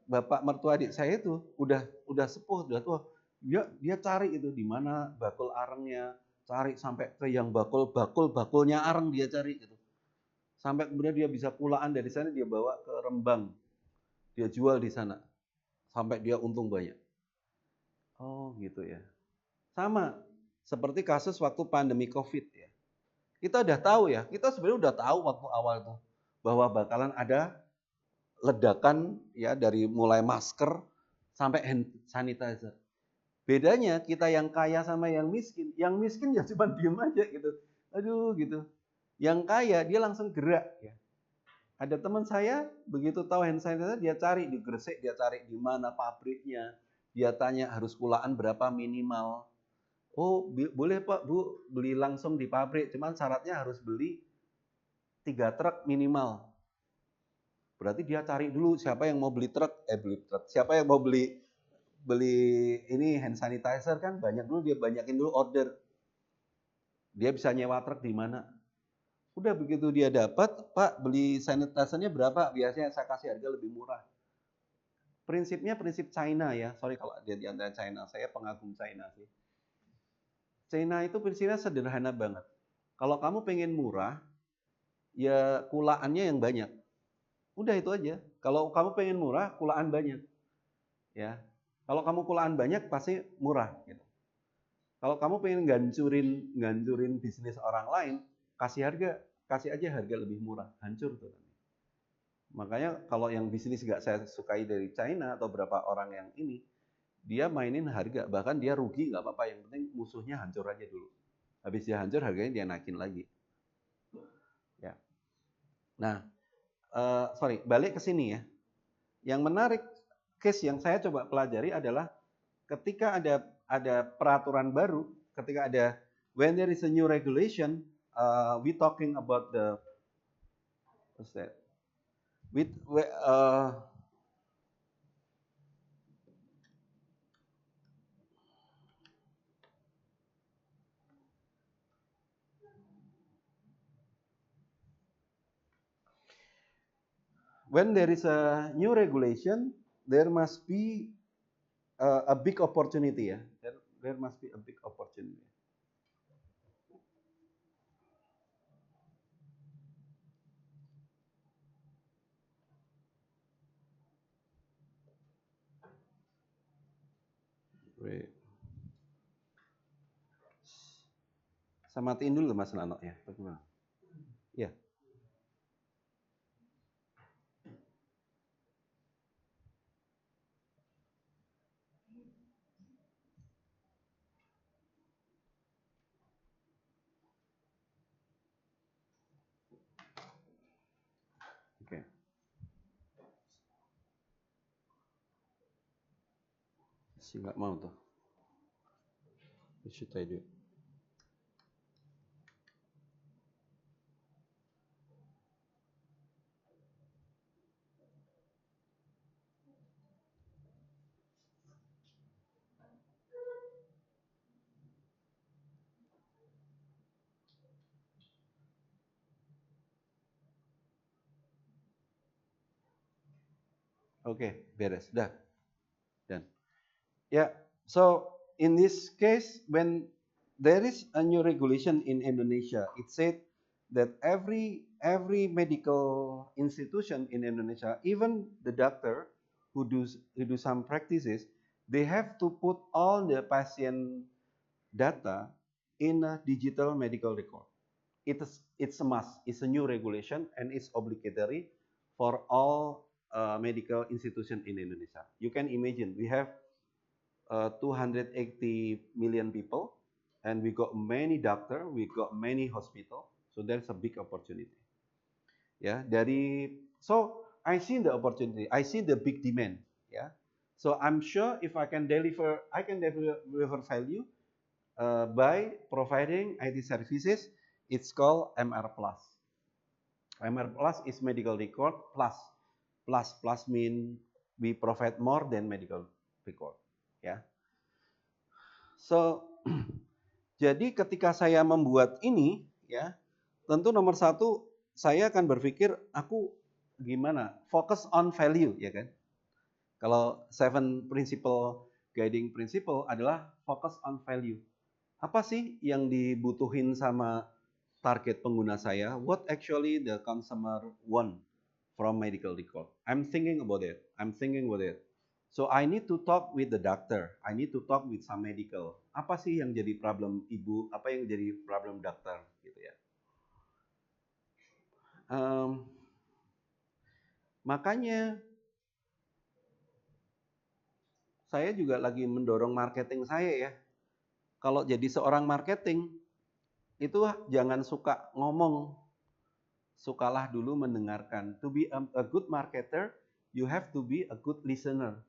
bapak mertua adik saya itu udah sepuh, udah tua. Dia cari itu di mana bakul arengnya, cari sampai ke yang bakulnya areng dia cari gitu. Sampai kemudian dia bisa pulaan dari sana, dia bawa ke Rembang. Dia jual di sana. Sampai dia untung banyak. Oh, gitu ya. Sama seperti kasus waktu pandemi Covid ya. Kita udah tahu ya, kita sebenarnya udah tahu waktu awal itu bahwa bakalan ada ledakan ya, dari mulai masker sampai hand sanitizer. Bedanya kita yang kaya sama yang miskin ya cuma diem aja gitu. Aduh gitu. Yang kaya dia langsung gerak ya. Ada teman saya begitu tahu hand sanitizer dia cari di Gresik, dia cari di mana pabriknya. Dia tanya harus kulaan berapa minimal. Oh, boleh Pak, Bu, beli langsung di pabrik, cuman syaratnya harus beli 3 truk minimal. Berarti dia cari dulu siapa yang mau beli truk, siapa yang mau beli ini hand sanitizer kan banyak dulu, dia banyakin dulu order. Dia bisa nyewa truk di mana. Udah begitu dia dapat, Pak beli sanitizernya berapa? Biasanya saya kasih harga lebih murah. Prinsipnya prinsip China ya. Sorry kalau dia di antara China, saya pengagum China sih. China itu prinsipnya sederhana banget. Kalau kamu pengen murah, ya kulaannya yang banyak. Udah itu aja. Kalau kamu pengen murah, kulaan banyak. Ya. Kalau kamu kulaan banyak pasti murah gitu. Kalau kamu pengen ngancurin bisnis orang lain, kasih aja harga lebih murah, hancur tuh. Makanya kalau yang bisnis nggak saya sukai dari China atau beberapa orang yang ini, dia mainin harga, bahkan dia rugi nggak apa-apa, yang penting musuhnya hancur aja dulu. Habis dia hancur, harganya dia naikin lagi. Ya. Nah, sorry, balik ke sini ya. Yang menarik, case yang saya coba pelajari adalah ketika ada peraturan baru, ketika ada when there is a new regulation, we talking about the what's that? With when there is a new regulation, there must be a big opportunity ya. There must be a big opportunity. Wait. Saya matiin dulu Mas Nano ya. Bagaimana? Ya. Oke. Si nggak mau tuh. What should I do? Oke, beres. Dah. Dan. Yeah. So in this case, when there is a new regulation in Indonesia, it said that every medical institution in Indonesia, even the doctor who do some practices, they have to put all the patient data in a digital medical record. It's a must. It's a new regulation and it's obligatory for all medical institution in Indonesia. You can imagine we have 280 million people, and we got many doctor, we got many hospital, so there's a big opportunity. Ya, so I see the opportunity, I see the big demand. Ya, so I'm sure if I can deliver value by providing IT services. It's called MR Plus. MR Plus is medical record plus. Plus mean we provide more than medical record. Ya. So, jadi ketika saya membuat ini, ya, tentu nomor satu saya akan berpikir aku gimana, focus on value, ya kan? Kalau 7 principle guiding principle adalah focus on value. Apa sih yang dibutuhin sama target pengguna saya? What actually the consumer want from medical record? I'm thinking about it. So I need to talk with the doctor. I need to talk with some medical. Apa sih yang jadi problem ibu? Apa yang jadi problem dokter? Gitu ya. Makanya saya juga lagi mendorong marketing saya ya. Kalau jadi seorang marketing itu jangan suka ngomong, sukalah dulu mendengarkan. To be a good marketer, you have to be a good listener.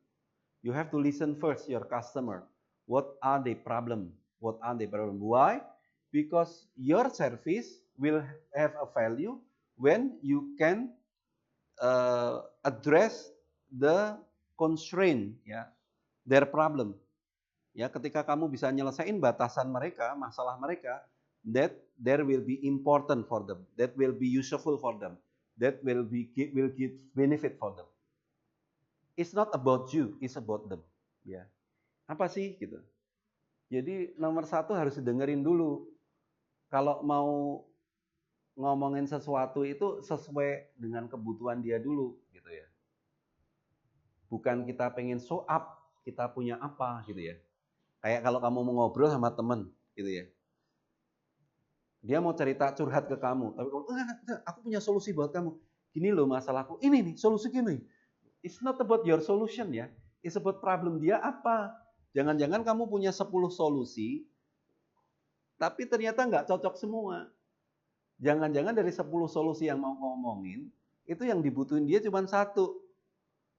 You have to listen first your customer. What are the problem? Why? Because your service will have a value when you can address the constraint, ya, their problem. Ya, ketika kamu bisa nyelesain batasan mereka, masalah mereka, that there will be important for them, that will be useful for them, that will give benefit for them. It's not about you, it's about them. Ya, apa sih gitu? Jadi nomor satu harus didengerin dulu. Kalau mau ngomongin sesuatu itu sesuai dengan kebutuhan dia dulu, gitu ya. Bukan kita pengen show up, kita punya apa, gitu ya. Kayak kalau kamu mau ngobrol sama temen, gitu ya. Dia mau cerita curhat ke kamu, tapi aku punya solusi buat kamu. gini loh masalahku, ini nih solusi gini. It's not about your solution ya, it's about problem dia apa. Jangan-jangan kamu punya 10 solusi, tapi ternyata nggak cocok semua. Jangan-jangan dari 10 solusi yang mau ngomongin, itu yang dibutuhin dia cuma 1.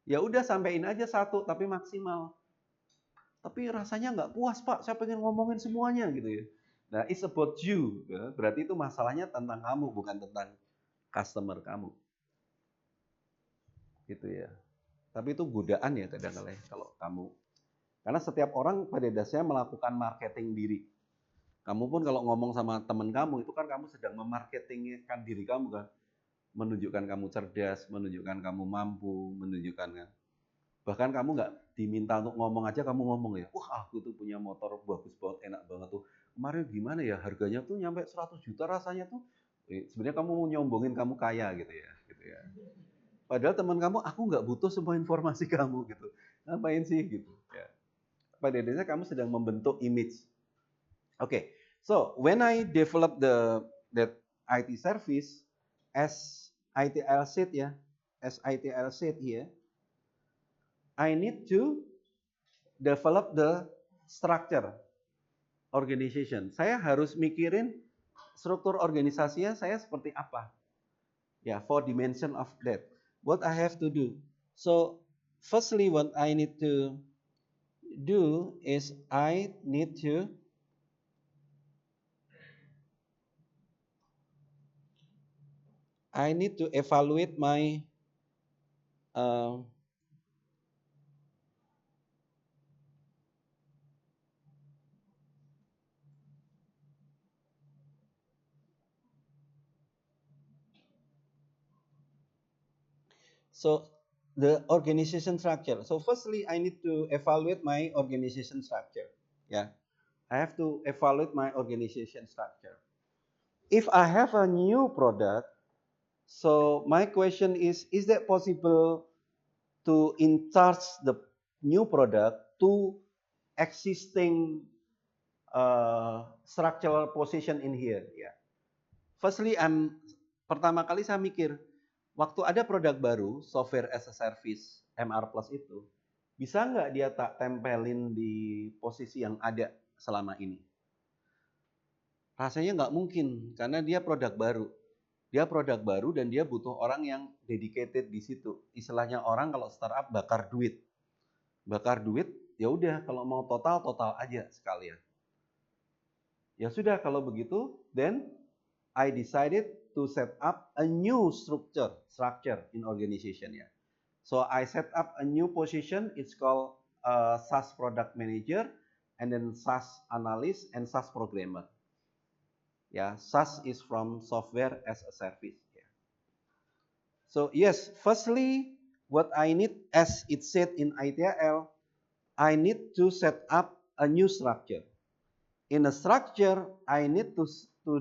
Ya udah sampein aja 1, tapi maksimal. Tapi rasanya nggak puas Pak, saya pengen ngomongin semuanya gitu ya. Nah, it's about you. Ya. Berarti itu masalahnya tentang kamu, bukan tentang customer kamu. Gitu ya. Tapi itu godaan ya kadang-kadang kalau kamu. Karena setiap orang pada dasarnya melakukan marketing diri. Kamu pun kalau ngomong sama teman kamu, itu kan kamu sedang memarketingkan diri kamu kan. Menunjukkan kamu cerdas, menunjukkan kamu mampu, menunjukkan kan. Bahkan kamu nggak diminta untuk ngomong aja, kamu ngomong ya, wah aku tuh punya motor bagus banget, enak banget tuh. Kemarin gimana ya, harganya tuh nyampe 100 juta rasanya tuh. Sebenarnya kamu mau nyombongin kamu kaya gitu ya. Padahal teman kamu, aku nggak butuh semua informasi kamu gitu. Ngapain sih gitu ya. Pada dasarnya kamu sedang membentuk image. Okay, so when I develop that IT service as ITL said ya, as ITL said here, I need to develop the structure organization. Saya harus mikirin struktur organisasinya saya seperti apa. Ya, 4 dimension of that. What I have to do. So, firstly what I need to do is I need to evaluate my so the organization structure. So firstly, I need to evaluate my organization structure. Yeah, I have to evaluate my organization structure. If I have a new product, so my question is that possible to in charge the new product to existing structural position in here? Yeah. Firstly, pertama kali saya mikir, waktu ada produk baru, software as a service, MR Plus itu, bisa nggak dia tak tempelin di posisi yang ada selama ini? Rasanya nggak mungkin, karena dia produk baru. Dia produk baru dan dia butuh orang yang dedicated di situ. Istilahnya orang kalau startup bakar duit. Bakar duit, ya udah kalau mau total aja sekalian. Ya sudah kalau begitu, then I decided to set up a new structure in organization ya. So I set up a new position. It's called SaaS product manager, and then SaaS analyst and SaaS programmer. Yeah, SaaS is from software as a service. Yeah. So yes, firstly, what I need, as it said in ITL, I need to set up a new structure. In a structure, I need to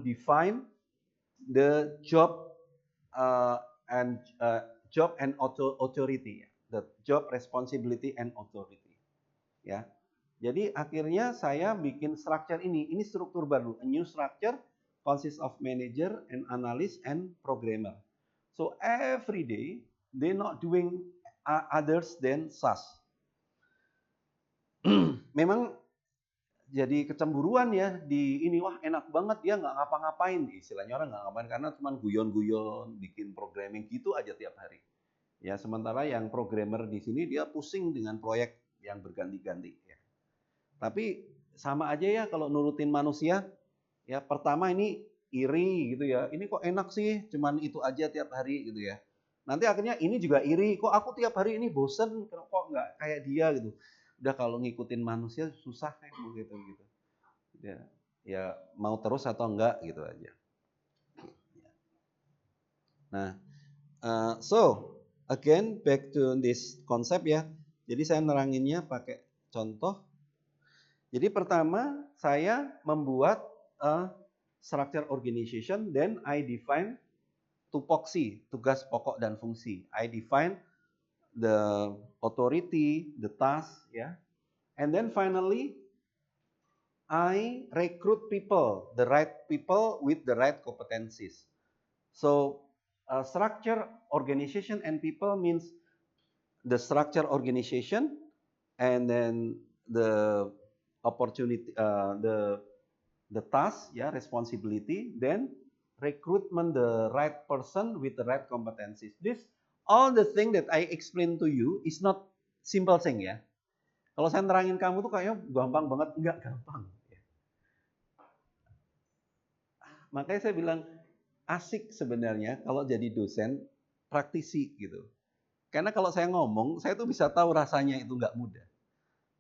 define the job and authority, the job responsibility and authority. Ya, jadi akhirnya saya bikin structure ini struktur baru, a new structure consists of manager and analyst and programmer. So every day they not doing others than SaaS. Memang jadi kecemburuan ya di ini, wah enak banget dia nggak ngapa-ngapain, istilahnya orang nggak ngapain karena cuma guyon-guyon bikin programming gitu aja tiap hari. Ya sementara yang programmer di sini dia pusing dengan proyek yang berganti-ganti. Ya. Tapi sama aja ya kalau nurutin manusia. Ya pertama ini iri gitu ya, ini kok enak sih cuman itu aja tiap hari gitu ya. Nanti akhirnya ini juga iri, kok aku tiap hari ini bosen, kok nggak kayak dia gitu. Udah kalau ngikutin manusia susah kayak gitu. Ya mau terus atau enggak gitu aja. Nah, so again back to this concept ya. Jadi saya neranginnya pakai contoh. Jadi pertama saya membuat structure organization, then I define tupoksi, tugas pokok dan fungsi. I define the authority, the task, ya. And then finally, I recruit people, the right people with the right competencies. So Structure, organization, and people means the structure, organization, and then the opportunity, the task, ya, responsibility, then recruitment the right person with the right competencies. This all the thing that I explain to you is not simple thing, ya. Kalau saya terangin kamu tuh kayaknya gampang banget, enggak gampang. Makanya saya bilang asik sebenarnya kalau jadi dosen praktisi gitu. Karena kalau saya ngomong, saya tuh bisa tahu rasanya itu nggak mudah.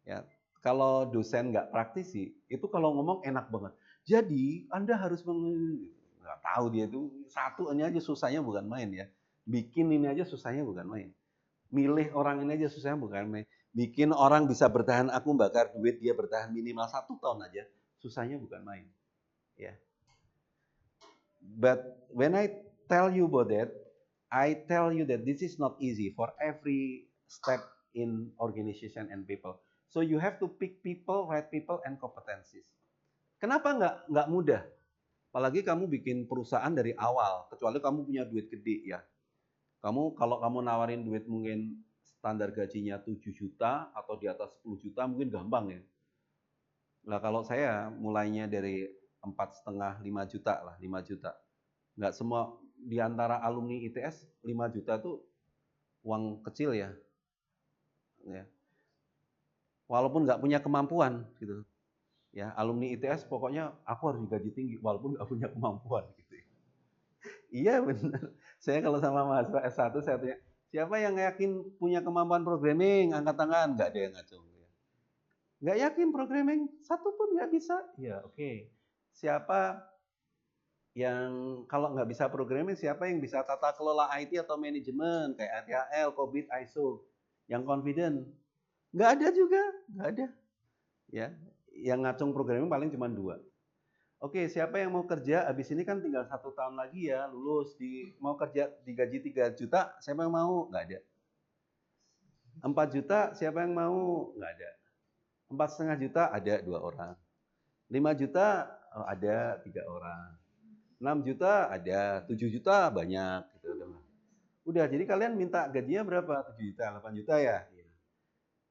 Ya, kalau dosen nggak praktisi, itu kalau ngomong enak banget. Jadi Anda harus nggak tahu dia itu satu ini aja susahnya bukan main ya. Bikin ini aja susahnya bukan main. Milih orang ini aja susahnya bukan main. Bikin orang bisa bertahan, aku bakar duit dia bertahan minimal 1 tahun aja, susahnya bukan main. Ya. But when I tell you about that, I tell you that this is not easy for every step in organization and people. So you have to pick people, right people, and competencies. Kenapa nggak mudah? Apalagi kamu bikin perusahaan dari awal, kecuali kamu punya duit gede ya. Kalau kamu nawarin duit mungkin standar gajinya 7 juta atau di atas 10 juta mungkin gampang ya. Nah kalau saya mulainya dari 4,5 5 juta lah, 5 juta. Nggak semua di antara alumni ITS 5 juta tuh uang kecil ya. Walaupun nggak punya kemampuan gitu. Ya, alumni ITS pokoknya aku harus digaji tinggi walaupun nggak punya kemampuan gitu. Iya benar. Saya kalau sama mahasiswa S1 saya tanya, siapa yang yakin punya kemampuan programming? Angkat tangan. Nggak ada yang ngacung. Nggak yakin programming? Satu pun nggak bisa. Ya oke. Siapa yang kalau nggak bisa programming, siapa yang bisa tata kelola IT atau manajemen kayak ATAL, COBIT, ISO, yang confident? Nggak ada juga, nggak ada. Ya, yang ngacung programming paling cuma 2. Oke, siapa yang mau kerja? Abis ini kan tinggal 1 tahun lagi ya, lulus mau kerja digaji 3 juta, siapa yang mau? Nggak ada. 4 juta, siapa yang mau? Nggak ada. 4,5 juta ada 2 orang. 5 juta ada 3 orang. 6 juta ada, 7 juta banyak gitu. Udah, jadi kalian minta gajinya berapa? 7 juta, 8 juta ya?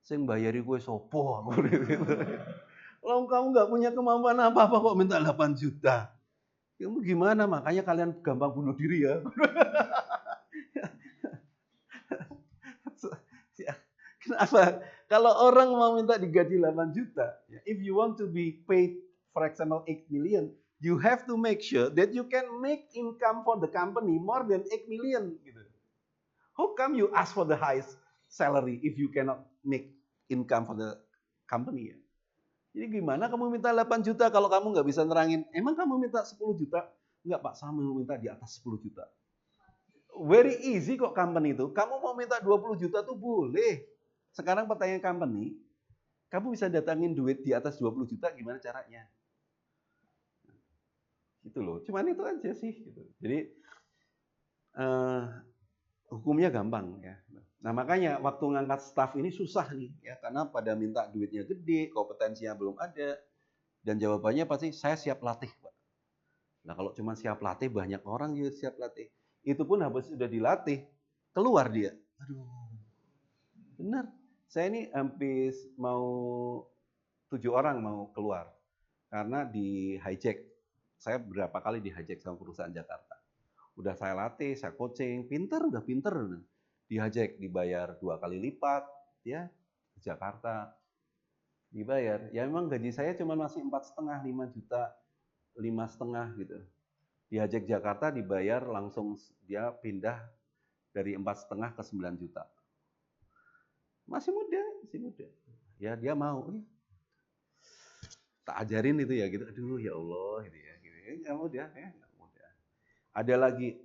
Sing bayari gue sopo aku gitu. Kalau kamu nggak punya kemampuan apa-apa kok minta 8 juta. Kamu gimana? Makanya kalian gampang bunuh diri ya. Kenapa? Kalau orang mau minta digaji 8 juta, if you want to be paid, for example, 8 million, you have to make sure that you can make income for the company more than 8 million. Gitu. How come you ask for the highest salary if you cannot make income for the company? Ya? Jadi gimana kamu minta 8 juta kalau kamu nggak bisa nerangin, emang kamu minta 10 juta? Enggak Pak, saya mau minta di atas 10 juta. Very easy kok company itu. Kamu mau minta 20 juta tuh boleh. Sekarang pertanyaan company, kamu bisa datangin duit di atas 20 juta gimana caranya? Gitu loh, cuman itu aja sih. Gitu. Jadi hukumnya gampang ya. Nah makanya waktu ngangkat staff ini susah nih ya, karena pada minta duitnya gede, kompetensinya belum ada, dan jawabannya pasti saya siap latih Pak. Nah kalau cuma siap latih, banyak orang juga siap latih. Itu pun habis sudah dilatih, keluar dia. Aduh, benar. Saya ini hampir mau 7 orang mau keluar karena di hijack. Saya berapa kali di hijack sama perusahaan Jakarta. Udah saya latih, saya coaching, udah pinter. Di hijack dibayar 2 kali lipat, ya di Jakarta dibayar. Ya memang gaji saya cuma masih 4,5, 5 juta, 5,5 gitu. Di hijack Jakarta dibayar langsung, dia pindah dari 4,5 ke 9 juta. Masih muda. Ya dia mau. Tak ajarin itu ya gitu. Aduh ya Allah gitu ya. Nggak mudah ya, nggak mudah. Ada lagi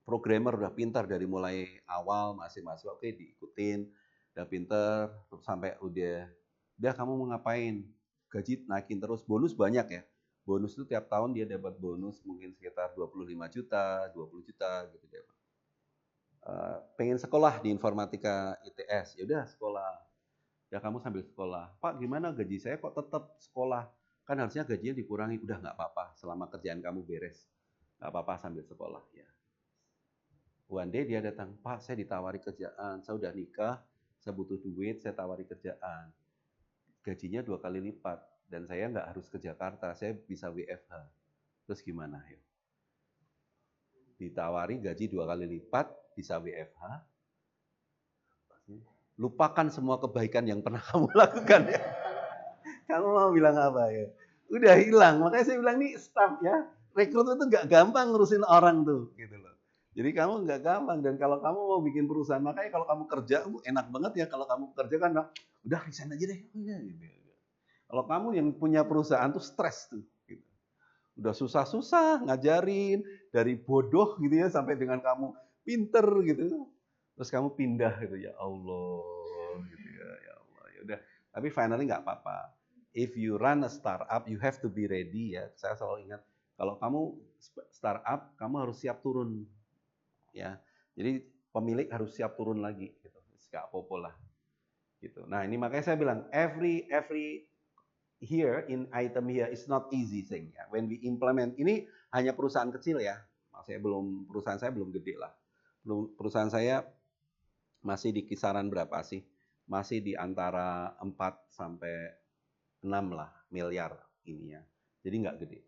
programmer udah pintar dari mulai awal masih mahasiswa, oke diikutin, udah pintar sampai udah kamu mau ngapain? Gaji naikin terus, bonus banyak ya. Bonus itu tiap tahun dia dapat bonus mungkin sekitar 25 juta, 20 juta gitu deh. Pengen sekolah di informatika ITS, ya udah sekolah. Ya kamu sambil sekolah. Pak gimana gaji saya kok tetap sekolah? Kan harusnya gajinya dikurangi. Udah nggak apa-apa selama kerjaan kamu beres. Nggak apa-apa sambil sekolah ya. One day dia datang, Pak, saya ditawari kerjaan, saya udah nikah, saya butuh duit, saya tawari kerjaan. Gajinya 2 kali lipat, dan saya nggak harus ke Jakarta, saya bisa WFH. Terus gimana? Yuk? Ditawari gaji 2 kali lipat, bisa WFH, lupakan semua kebaikan yang pernah kamu lakukan ya. Kamu mau bilang apa ya? Udah hilang, makanya saya bilang nih staff ya, rekrut itu nggak gampang ngurusin orang tuh, gitu loh. Jadi kamu nggak gampang, dan kalau kamu mau bikin perusahaan, makanya kalau kamu kerja, enak banget ya kalau kamu kerja kan, udah resign aja deh. Kalau kamu yang punya perusahaan tuh stres tuh. Gitu. Udah susah-susah ngajarin, dari bodoh gitu ya, sampai dengan kamu pinter gitu. Terus kamu pindah gitu, ya Allah, gitu ya Allah. Ya udah, tapi finally nggak apa-apa. If you run a startup, you have to be ready ya. Saya selalu ingat, kalau kamu startup, kamu harus siap turun. Ya, jadi pemilik harus siap turun lagi gitu. Nggak apa-apa lah. Gitu. Nah, ini makanya saya bilang every here in item here is not easy thing ya. When we implement, ini hanya perusahaan kecil ya. Perusahaan saya belum gede lah. Perusahaan saya masih di kisaran berapa sih? Masih di antara 4 sampai 6 lah miliar ini ya. Jadi nggak gede.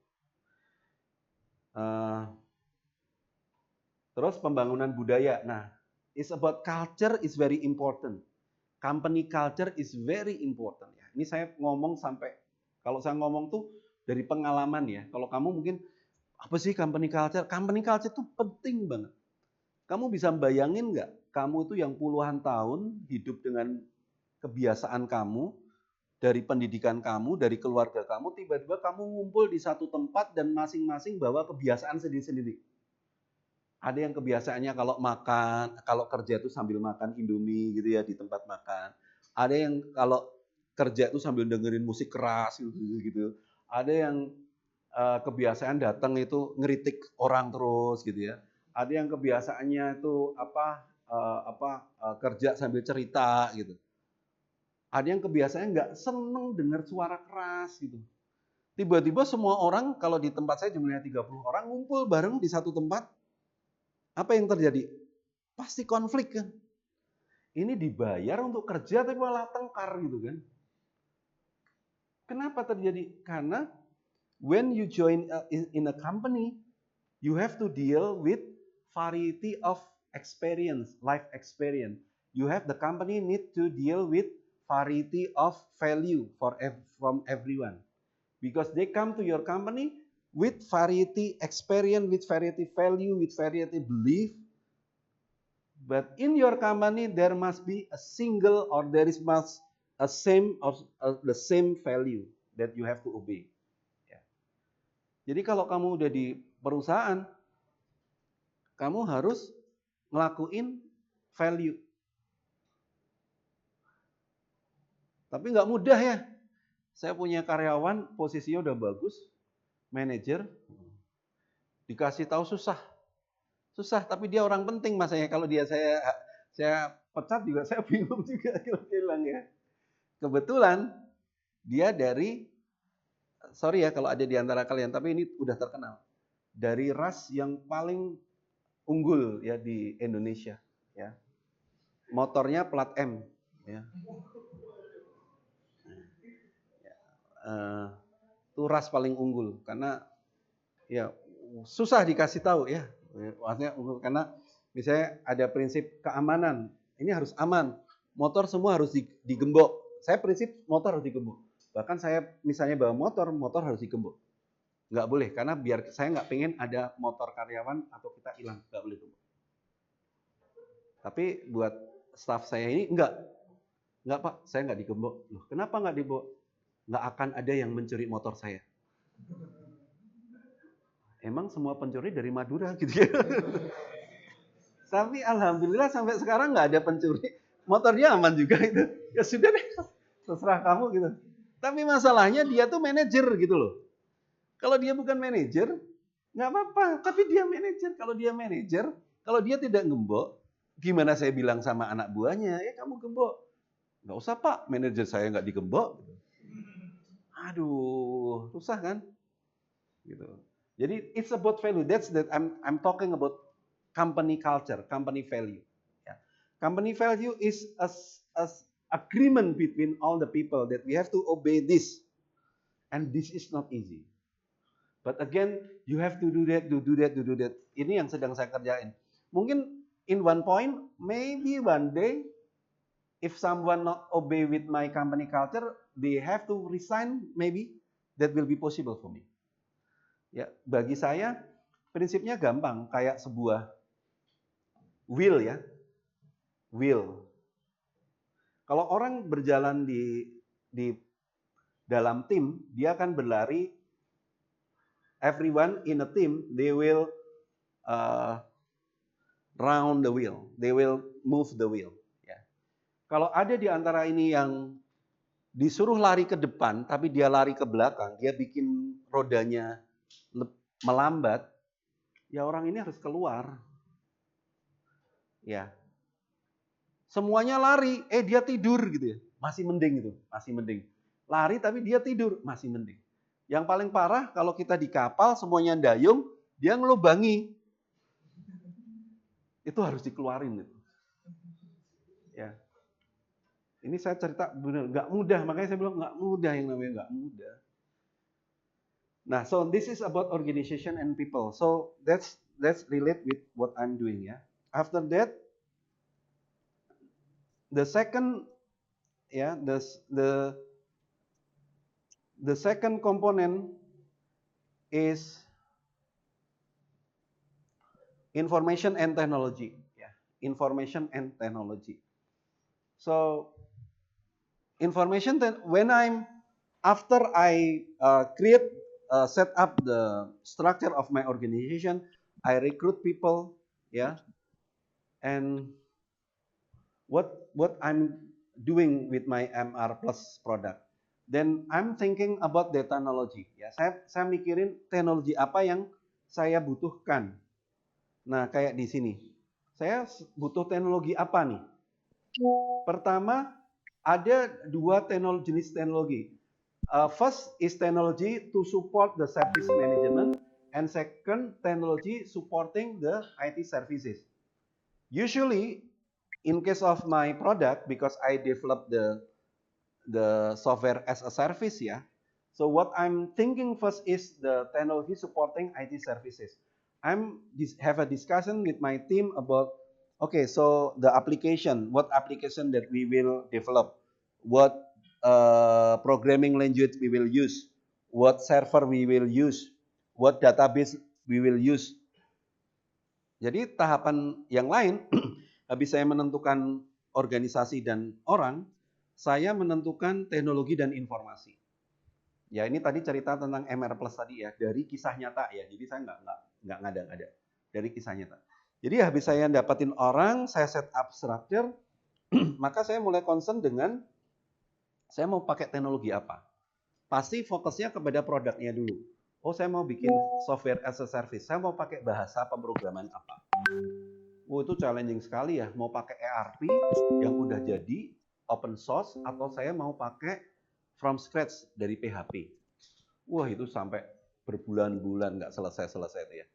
Terus pembangunan budaya. Nah, it's about culture is very important. Company culture is very important ya. Ini saya ngomong sampai, kalau saya ngomong tuh dari pengalaman ya. Kalau kamu mungkin, apa sih company culture? Company culture itu penting banget. Kamu bisa bayangin nggak? Kamu tuh yang puluhan tahun hidup dengan kebiasaan kamu, dari pendidikan kamu, dari keluarga kamu, tiba-tiba kamu ngumpul di satu tempat dan masing-masing bawa kebiasaan sendiri-sendiri. Ada yang kebiasaannya kalau makan, kalau kerja itu sambil makan Indomie gitu ya di tempat makan. Ada yang kalau kerja itu sambil dengerin musik keras gitu. Ada yang kebiasaan datang itu ngeritik orang terus gitu ya. Ada yang kebiasaannya itu kerja sambil cerita gitu. Ada yang kebiasaannya nggak seneng dengar suara keras gitu. Tiba-tiba semua orang, kalau di tempat saya jumlahnya 30 orang, ngumpul bareng di satu tempat. Apa yang terjadi? Pasti konflik kan. Ini dibayar untuk kerja tapi malah tengkar gitu kan. Kenapa terjadi? Karena when you join in a company, you have to deal with variety of experience, life experience. The company need to deal with variety of value from everyone. Because they come to your company with variety experience, with variety value, with variety belief. But in your company there must be a single, or there is must a same of the same value that you have to obey. Ya. Jadi kalau kamu udah di perusahaan, kamu harus ngelakuin value. Tapi nggak mudah ya. Saya punya karyawan, posisinya udah bagus, manajer, dikasih tahu susah. Susah, tapi dia orang penting masanya. Kalau dia saya pecat juga, saya bingung juga kalau bilang ya. Kebetulan dia dari, sorry ya kalau ada di antara kalian, tapi ini udah terkenal, dari ras yang paling unggul ya di Indonesia. Ya, motornya plat M. Ya. Itu ras paling unggul karena ya susah dikasih tahu ya. Maksudnya unggul karena misalnya ada prinsip keamanan, ini harus aman, motor semua harus digembok. Saya prinsip motor harus digembok. Bahkan saya misalnya bawa motor harus digembok. Nggak boleh, karena biar saya nggak pengen ada motor karyawan atau kita hilang, nggak boleh gembok. Tapi buat staff saya ini enggak Pak, saya nggak digembok. Loh, kenapa nggak digembok? Nggak akan ada yang mencuri motor saya. Emang semua pencuri dari Madura gitu ya. Tapi alhamdulillah sampai sekarang nggak ada pencuri. Motornya aman juga itu. Ya sudah deh, terserah kamu gitu. Tapi masalahnya dia tuh manajer gitu loh. Kalau dia bukan manajer, nggak apa-apa. Tapi dia manajer. Kalau dia manajer, kalau dia tidak gembok, gimana saya bilang sama anak buahnya, ya kamu gembok. Nggak usah Pak, manajer saya nggak digembok. Aduh, susah kan? Gitu. Jadi it's about value. That's that I'm talking about company culture, company value. Yeah. Company value is a agreement between all the people that we have to obey this, and this is not easy. But again, you have to do that, to do that, to do that. Ini yang sedang saya kerjain. Mungkin in one point, maybe one day, if someone not obey with my company culture, they have to resign. Maybe that will be possible for me. Ya, bagi saya prinsipnya gampang, kayak sebuah wheel ya, wheel. Kalau orang berjalan di dalam tim, dia akan berlari. Everyone in a team, they will round the wheel, they will move the wheel. Ya. Kalau ada di antara ini yang disuruh lari ke depan, tapi dia lari ke belakang, dia bikin rodanya melambat, ya orang ini harus keluar. Ya. Semuanya lari, dia tidur gitu ya. Masih mending itu, masih mending. Lari tapi dia tidur, masih mending. Yang paling parah kalau kita di kapal semuanya dayung, dia ngelubangi. Itu harus dikeluarin itu. Ya. Ini saya cerita benar nggak mudah, makanya saya bilang nggak mudah, yang namanya nggak mudah. Nah, so this is about organization and people. So that's relate with what I'm doing ya. After that, the second the second component is information and technology. Yeah, information and technology. So information when after I set up the structure of my organization, I recruit people, yeah, and what I'm doing with my MR Plus product. Then I'm thinking about the technology. Ya, saya mikirin teknologi apa yang saya butuhkan. Nah, kayak di sini. Saya butuh teknologi apa nih? Pertama, ada dua jenis teknologi. First is technology to support the service management, and second, technology supporting the IT services. Usually, in case of my product, because I developed the software as a service, yeah. So what I'm thinking first is the technology supporting IT services. Have a discussion with my team about, okay, so the application, what application that we will develop, what programming language we will use, what server we will use, what database we will use. Jadi tahapan yang lain, habis saya menentukan organisasi dan orang, saya menentukan teknologi dan informasi. Ya, ini tadi cerita tentang MR Plus tadi ya, dari kisah nyata ya. Jadi saya nggak ngada-ngada, dari kisah nyata. Jadi habis saya dapatin orang, saya set up structure, maka saya mulai concern dengan saya mau pakai teknologi apa. Pasti fokusnya kepada produknya dulu. Oh, saya mau bikin software as a service. Saya mau pakai bahasa pemrograman apa. Itu challenging sekali ya. Mau pakai ERP yang udah jadi open source atau saya mau pakai from scratch dari PHP. Wah, itu sampai berbulan-bulan nggak selesai-selesai itu ya.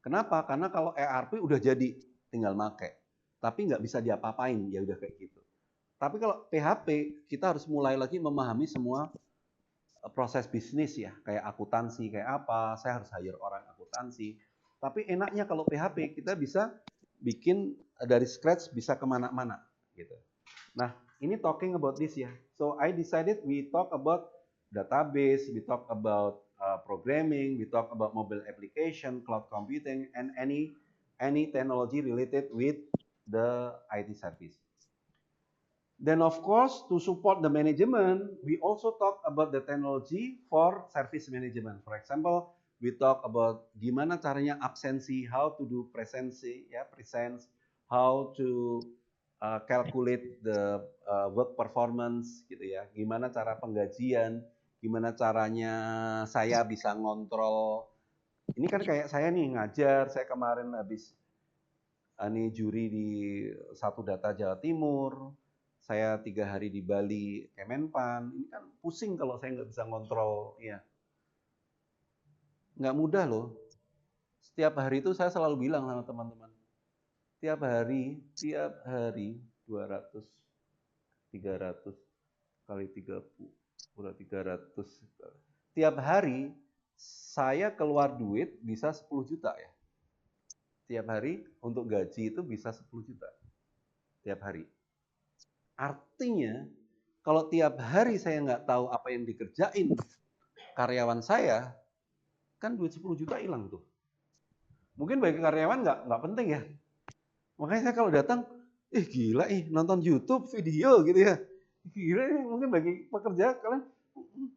Kenapa? Karena kalau ERP udah jadi, tinggal make. Tapi nggak bisa diapa-apain, ya udah kayak gitu. Tapi kalau PHP, kita harus mulai lagi memahami semua proses bisnis ya, kayak akuntansi, kayak apa, saya harus hire orang akuntansi. Tapi enaknya kalau PHP, kita bisa bikin dari scratch, bisa kemana-mana gitu. Nah, ini talking about this ya. So I decided we talk about database, we talk about programming, we talk about mobile application, cloud computing, and any technology related with the IT service. Then of course, to support the management, we also talk about the technology for service management. For example, we talk about gimana caranya absensi, how to do presensi, ya, presence, how to calculate the work performance, gitu ya. Gimana cara penggajian, gimana caranya saya bisa ngontrol. Ini kan kayak saya nih ngajar, saya kemarin habis juri di Satu Data Jawa Timur. Saya 3 hari di Bali, Kemenpan. Ini kan pusing kalau saya nggak bisa ngontrol. Ya. Nggak mudah loh. Setiap hari itu saya selalu bilang sama teman-teman, tiap hari 200, 300 kali 30, udah 300. Tiap hari saya keluar duit bisa 10 juta ya. Tiap hari untuk gaji itu bisa 10 juta. Tiap hari. Artinya, kalau tiap hari saya nggak tahu apa yang dikerjain karyawan saya, kan duit 10 juta hilang tuh. Mungkin bagi karyawan nggak penting ya. Makanya saya kalau datang, gila nonton YouTube video gitu ya. Gila mungkin bagi pekerja kalian,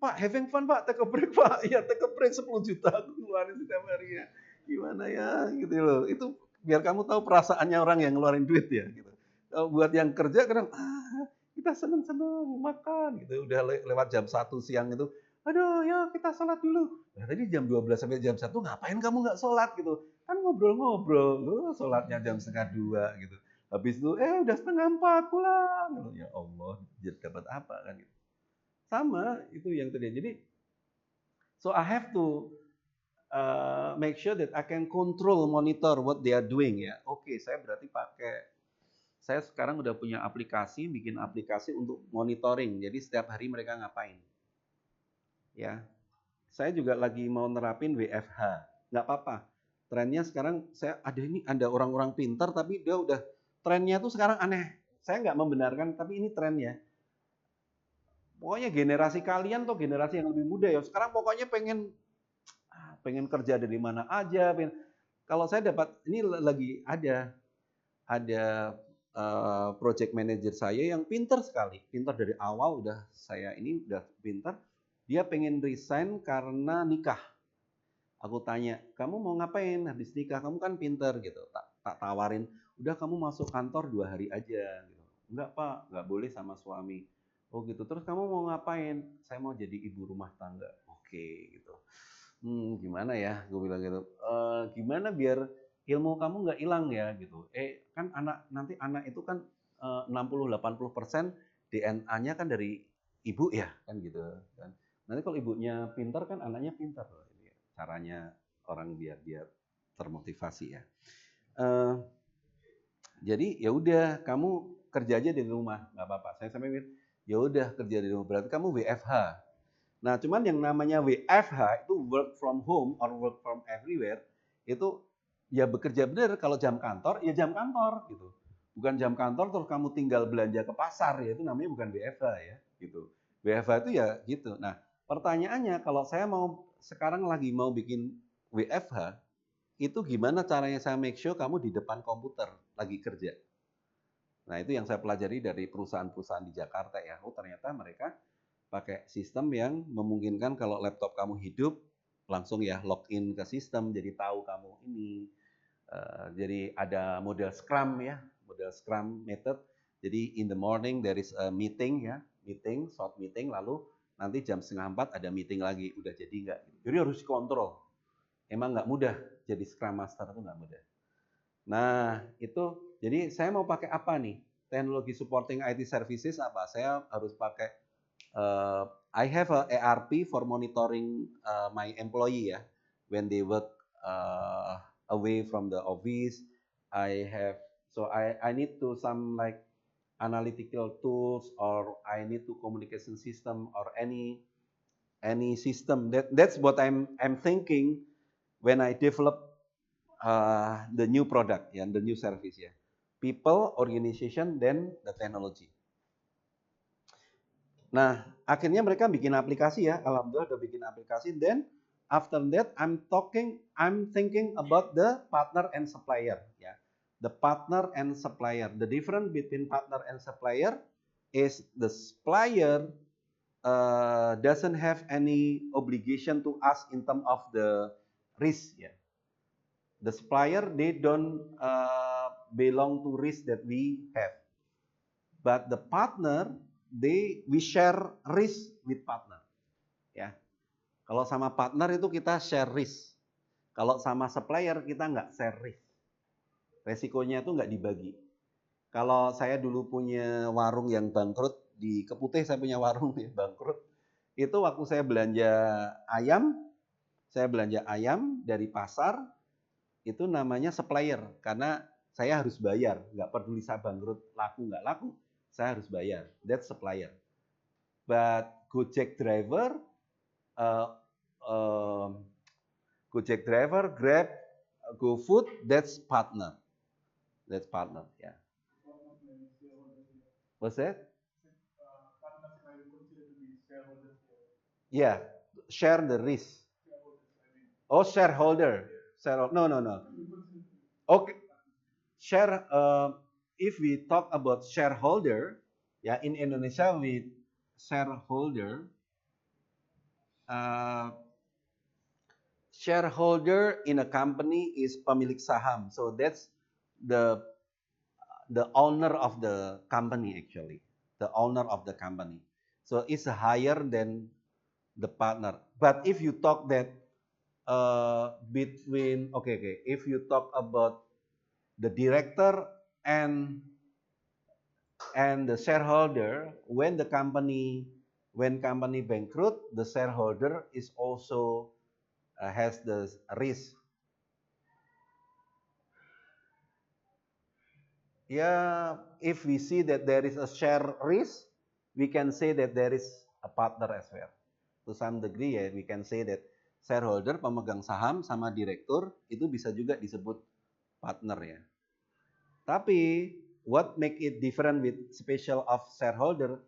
Pak having fun Pak, take a break Pak. Ya take a break 10 juta aku ngeluarin setiap hari ya. Gimana ya gitu loh. Itu biar kamu tahu perasaannya orang yang ngeluarin duit ya gitu. Kalau buat yang kerja kadang kita seneng-seneng makan gitu. Udah lewat jam 1 siang itu, aduh ya kita sholat dulu. Nah tadi jam 12 sampai jam 1 ngapain kamu nggak sholat gitu. Kan ngobrol-ngobrol, sholatnya jam 1:30 gitu. Habis itu udah 3:30 pulang. Ya Allah, dapat apa kan gitu. Sama itu yang terjadi. Jadi so I have to make sure that I can control, monitor what they are doing ya. Oke, saya berarti saya sekarang udah punya aplikasi, bikin aplikasi untuk monitoring. Jadi setiap hari mereka ngapain. Ya. Saya juga lagi mau nerapin WFH. Nggak apa-apa. Trennya sekarang ada orang-orang pintar tapi dia udah trennya tuh sekarang aneh. Saya nggak membenarkan tapi ini trennya. Pokoknya generasi kalian tuh generasi yang lebih muda ya. Sekarang pokoknya pengen kerja dari mana aja. Kalau saya dapat ini lagi ada project manager saya yang pintar sekali. Pintar dari awal udah pintar. Dia pengen resign karena nikah. Aku tanya, kamu mau ngapain habis nikah? Kamu kan pintar gitu. Tak tawarin, udah kamu masuk kantor 2 hari aja. Gitu. Enggak Pak, nggak boleh sama suami. Oh gitu, terus kamu mau ngapain? Saya mau jadi ibu rumah tangga. Oke gitu. Gimana ya? Gue bilang gitu. Gimana biar ilmu kamu nggak hilang ya gitu. Kan nanti anak itu kan 60-80% DNA-nya kan dari ibu ya kan gitu kan. Nanti kalau ibunya pintar kan anaknya pintar loh. Ini caranya orang biar dia termotivasi ya. Jadi ya udah kamu kerja aja di rumah nggak apa-apa. Saya sampai mikir ya udah kerja di rumah berarti kamu WFH. Nah cuman yang namanya WFH itu work from home or work from everywhere itu ya bekerja benar. Kalau jam kantor ya jam kantor gitu. Bukan jam kantor terus kamu tinggal belanja ke pasar ya itu namanya bukan WFH ya gitu. WFH itu ya gitu. Nah pertanyaannya kalau saya sekarang lagi mau bikin WFH itu gimana caranya saya make sure kamu di depan komputer lagi kerja. Nah itu yang saya pelajari dari perusahaan-perusahaan di Jakarta ya. Oh ternyata mereka pakai sistem yang memungkinkan kalau laptop kamu hidup langsung ya login ke sistem jadi tahu kamu ini. Jadi ada model Scrum ya, model Scrum method. Jadi in the morning there is a meeting ya, short meeting lalu nanti jam 3:30 ada meeting lagi. Udah jadi enggak? Jadi harus dikontrol. Emang nggak mudah jadi Scrum Master itu nggak mudah. Nah itu jadi saya mau pakai apa nih? Teknologi supporting IT services apa? Saya harus pakai I have a ERP for monitoring my employee ya when they work away from the office. I need to some like analytical tools or I need to communication system or any system. That's what I'm thinking when I develop the new product ya, the new service ya. People, organization, then the technology. Nah, akhirnya mereka bikin aplikasi ya. Alhamdulillah udah bikin aplikasi. Then after that I'm thinking about the partner and supplier ya. The partner and supplier. The difference between partner and supplier is the supplier doesn't have any obligation to us in terms of the risk ya. The supplier they don't belong to risk that we have. But the partner we share risk with partner. Ya. Kalau sama partner itu kita share risk. Kalau sama supplier kita nggak share risk. Resikonya itu nggak dibagi. Kalau saya dulu punya warung yang bangkrut di Keputih, saya punya warung yang bangkrut. Itu waktu saya belanja ayam dari pasar, itu namanya supplier. Karena Saya harus bayar, nggak peduli saya bangkrut, laku nggak laku, saya harus bayar. That's supplier. But Gojek driver, Grab, GoFood, that's partner. That's partner, yeah. What's that? Yeah, share the risk. Oh, shareholder. No. Okay, share. If we talk about shareholder, ya in Indonesia we shareholder. Shareholder in a company is pemilik saham. So that's the owner of the company actually. The owner of the company. So it's higher than the partner. But if you talk that between if you talk about the director and the shareholder, when company bankrupt, the shareholder is also has the risk. Yeah, if we see that there is a share risk, we can say that there is a partner as well. To some degree ya, we can say that shareholder, pemegang saham sama direktur itu bisa juga disebut partner ya. Tapi what make it different with special of shareholder?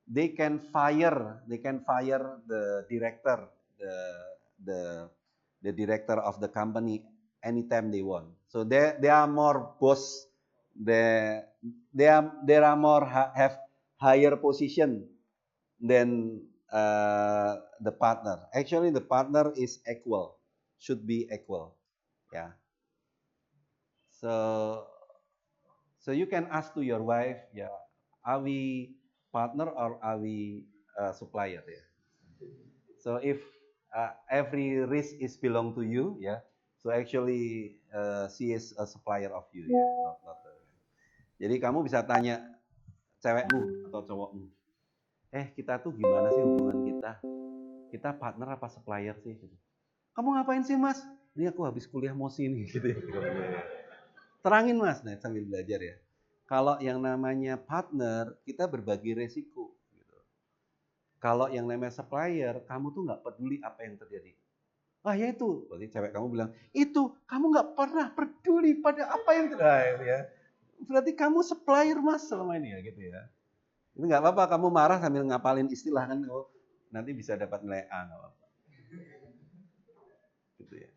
They can fire the director, the director of the company anytime they want. So they are more boss. They are more have higher position than the partner. Actually, the partner is equal, should be equal. Yeah. So you can ask to your wife, yeah, are we partner or are we supplier? Yeah. So if every risk is belong to you, yeah. So actually she is a supplier of you, yeah. Jadi kamu bisa tanya cewekmu atau cowokmu, kita tuh gimana sih hubungan kita? Kita partner apa supplier sih? Kamu ngapain sih mas? Ini aku habis kuliah MOSI nih, gitu ya. Terangin mas, nah sambil belajar ya. Kalau yang namanya partner, kita berbagi resiko. Gitu. Kalau yang namanya supplier, kamu tuh nggak peduli apa yang terjadi. Ah ya itu, berarti cewek kamu bilang, itu kamu nggak pernah peduli pada apa yang terjadi ya. Berarti kamu supplier mas selama ini ya gitu ya. Itu nggak apa-apa, kamu marah sambil ngapalin istilah kan, nanti bisa dapat nilai A nggak apa-apa. Gitu ya.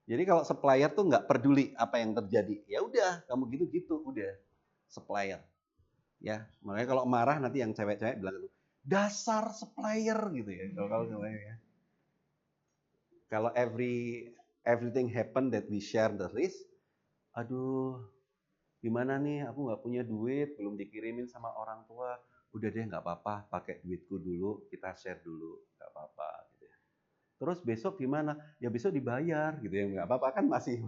Jadi kalau supplier tuh nggak peduli apa yang terjadi, ya udah kamu gitu-gitu udah supplier. Ya, makanya kalau marah nanti yang cewek-cewek bilang itu dasar supplier gitu ya. Kalau ya. Kalau everything happen that we share the risk, aduh gimana nih aku nggak punya duit, belum dikirimin sama orang tua, udah deh nggak apa-apa, pakai duitku dulu, kita share dulu, nggak apa-apa gitu ya. Terus besok gimana? Ya besok dibayar gitu ya, nggak apa-apa kan masih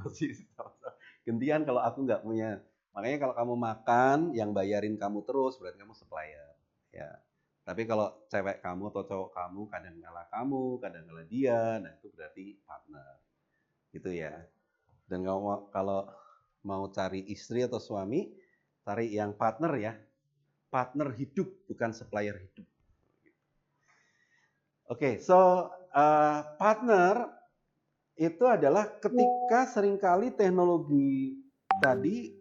gantian kalau aku nggak punya. Makanya kalau kamu makan, yang bayarin kamu terus berarti kamu supplier ya. Tapi kalau cewek kamu atau cowok kamu kadang kala dia, nah itu berarti partner gitu ya. Dan kalau mau cari istri atau suami, cari yang partner ya. Partner hidup, bukan supplier hidup. Oke, so partner itu adalah ketika seringkali teknologi tadi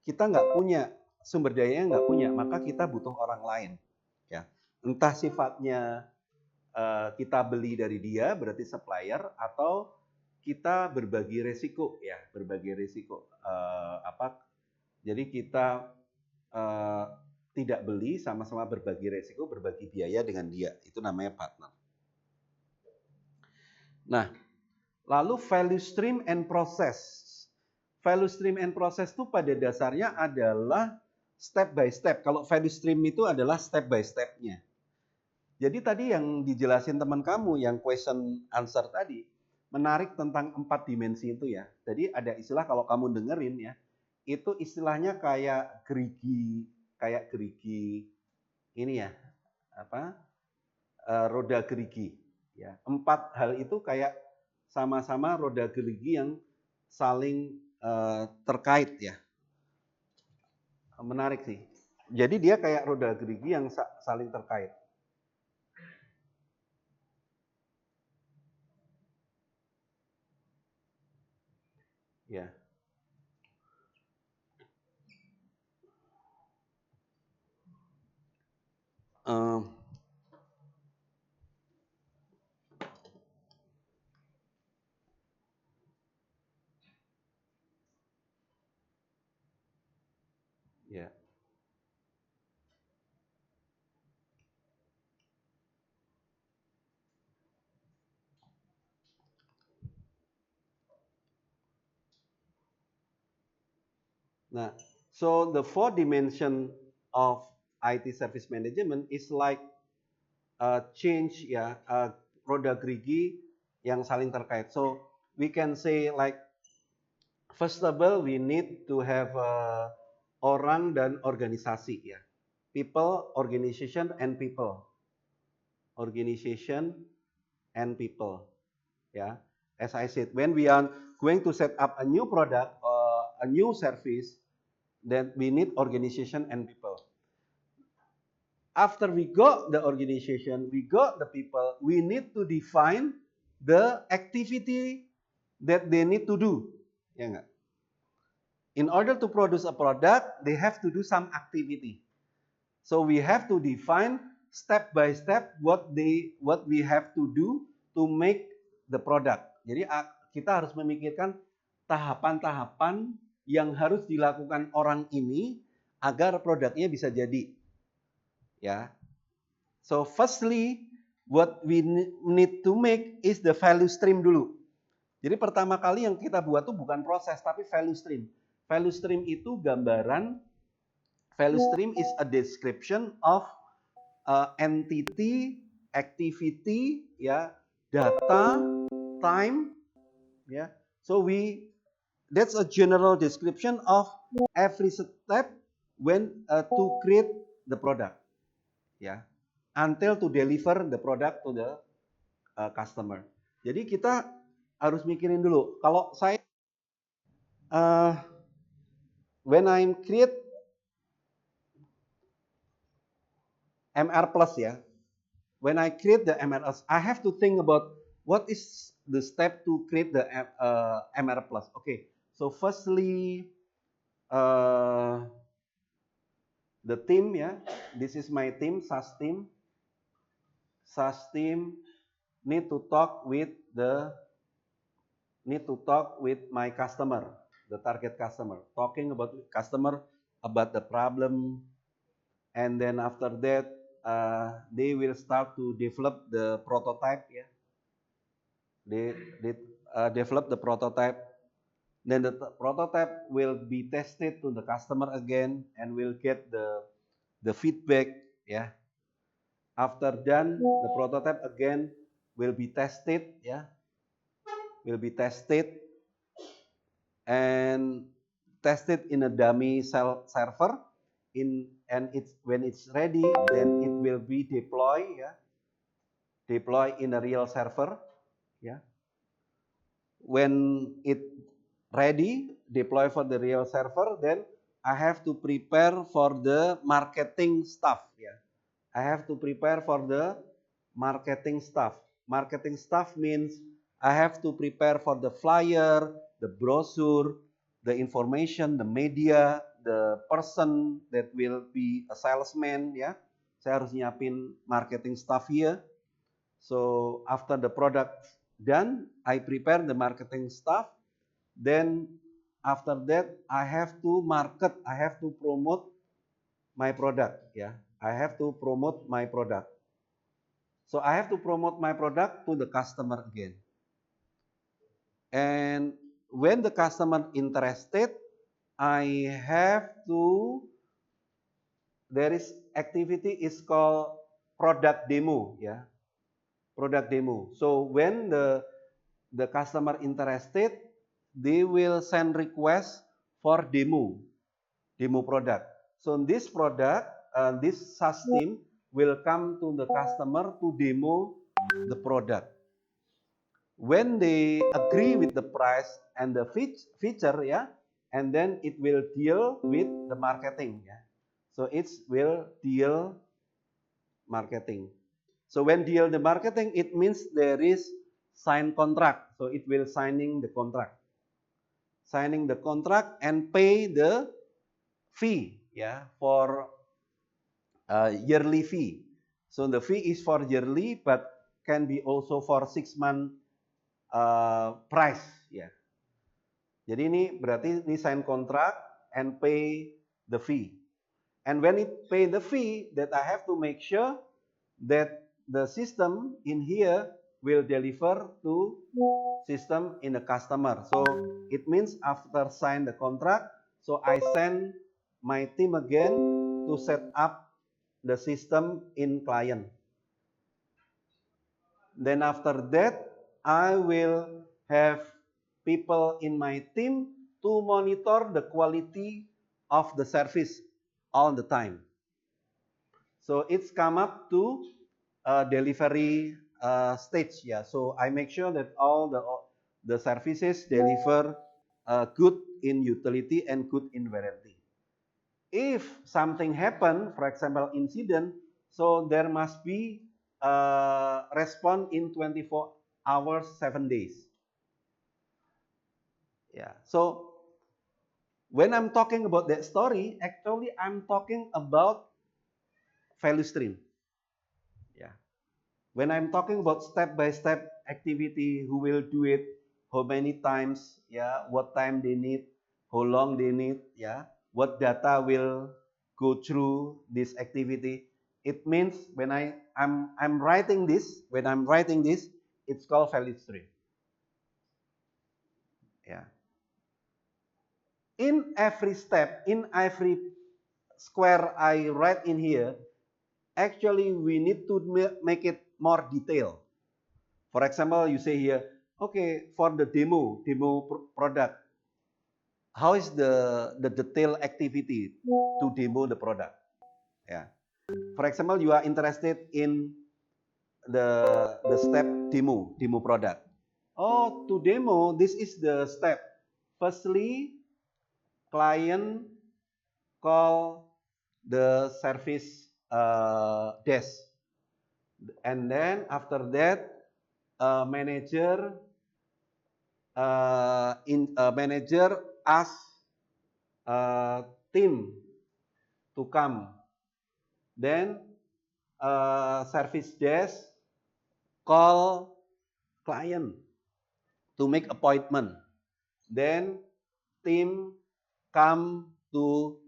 kita nggak punya sumber dayanya, nggak punya, maka kita butuh orang lain. Ya, entah sifatnya kita beli dari dia, berarti supplier, atau kita berbagi resiko ya, jadi kita tidak beli, sama-sama berbagi resiko, berbagi biaya dengan dia, itu namanya partner. Nah, lalu value stream and process. Value stream and process itu pada dasarnya adalah step by step. Kalau value stream itu adalah step by stepnya. Jadi tadi yang dijelasin teman kamu yang question answer tadi, menarik tentang 4 dimensi itu ya. Jadi ada istilah kalau kamu dengerin ya, itu istilahnya kayak gerigi ini ya, roda gerigi ya. 4 hal itu kayak sama-sama roda gerigi yang saling terkait ya. Menarik sih. Jadi dia kayak roda gerigi yang saling terkait. Ya. Ya. Nah, so the 4 dimension of IT service management is like change ya, roda gerigi yang saling terkait. So we can say like first of all we need to have orang dan organisasi ya. People, organization and people. Organization and people. Ya. As I said, when we are going to set up a new product or a new service, then we need organization and people. After we got the organization, we got the people, we need to define the activity that they need to do. Ya enggak? In order to produce a product, they have to do some activity. So we have to define step by step what we have to do to make the product. Jadi kita harus memikirkan tahapan-tahapan yang harus dilakukan orang ini agar produknya bisa jadi. Ya. So firstly, what we need to make is the value stream dulu. Jadi pertama kali yang kita buat tuh bukan proses tapi value stream. Value stream itu gambaran. Value stream is a description of entity, activity, ya, data, time, ya. So that's a general description of every step when to create the product, ya, until to deliver the product to the customer. Jadi kita harus mikirin dulu. Kalau saya when I create MR Plus ya, when I create the MR Plus, I have to think about what is the step to create the MR Plus. Okay, so firstly, the team ya, this is my team, SaaS team. SaaS team need to talk with my customer, the target customer, talking about customer, about the problem, and then after that, they will start to develop the prototype. Yeah, they develop the prototype. Then the prototype will be tested to the customer again, and will get the feedback. Yeah. After done, the prototype again will be tested. Yeah, will be tested and tested in a dummy server. When it's ready, then it will be deployed. Yeah, deploy in a real server. Yeah, when it ready, deploy for the real server, then I have to prepare for the marketing stuff. Yeah, I have to prepare for the marketing stuff. Marketing stuff means I have to prepare for the flyer, the brochure, the information, the media, the person that will be a salesman. Ya, saya harus nyiapin marketing stuff here. So after the product done, I prepare the marketing stuff. Then after that, I have to market. I have to promote my product. Yeah, I have to promote my product. So I have to promote my product to the customer again. And when the customer interested, I have to, there is activity is called product demo, ya. Product demo. So when the customer interested, they will send request for demo product. So this product, this SaaS team will come to the customer to demo the product. when they agree with the price and the feature, yeah, and then it will deal with the marketing, yeah. So it will deal marketing. So when deal the marketing, it means there is sign contract. So it will signing the contract and pay the fee, yeah, for yearly fee. So the fee is for yearly, but can be also for 6 month price, ya. Jadi ini berarti ini sign contract and pay the fee. And when it pay the fee, that I have to make sure that the system in here will deliver to system in the customer. So it means after sign the contract, so I send my team again to set up the system in client. Then after that, I will have people in my team to monitor the quality of the service all the time. So it's come up to delivery stage, yeah. So I make sure that all the services deliver good in utility and good in warranty. If something happen, for example, incident, so there must be respond in 24 hours, 7 days. Yeah. So when I'm talking about that story, actually I'm talking about value stream. Yeah. When I'm talking about step-by-step activity, who will do it, how many times, yeah, what time they need, how long they need, yeah, what data will go through this activity. It means when I'm writing this, it's called value stream. Yeah. In every step, in every square I write in here, actually we need to make it more detailed. For example, you say here, okay, for the demo product, how is the detail activity to demo the product? Yeah. For example, you are interested in the step demo product. Oh, to demo, this is the step. Firstly, client call the service desk, and then after that, manager manager ask team to come. Then service desk call client to make appointment. Then team come to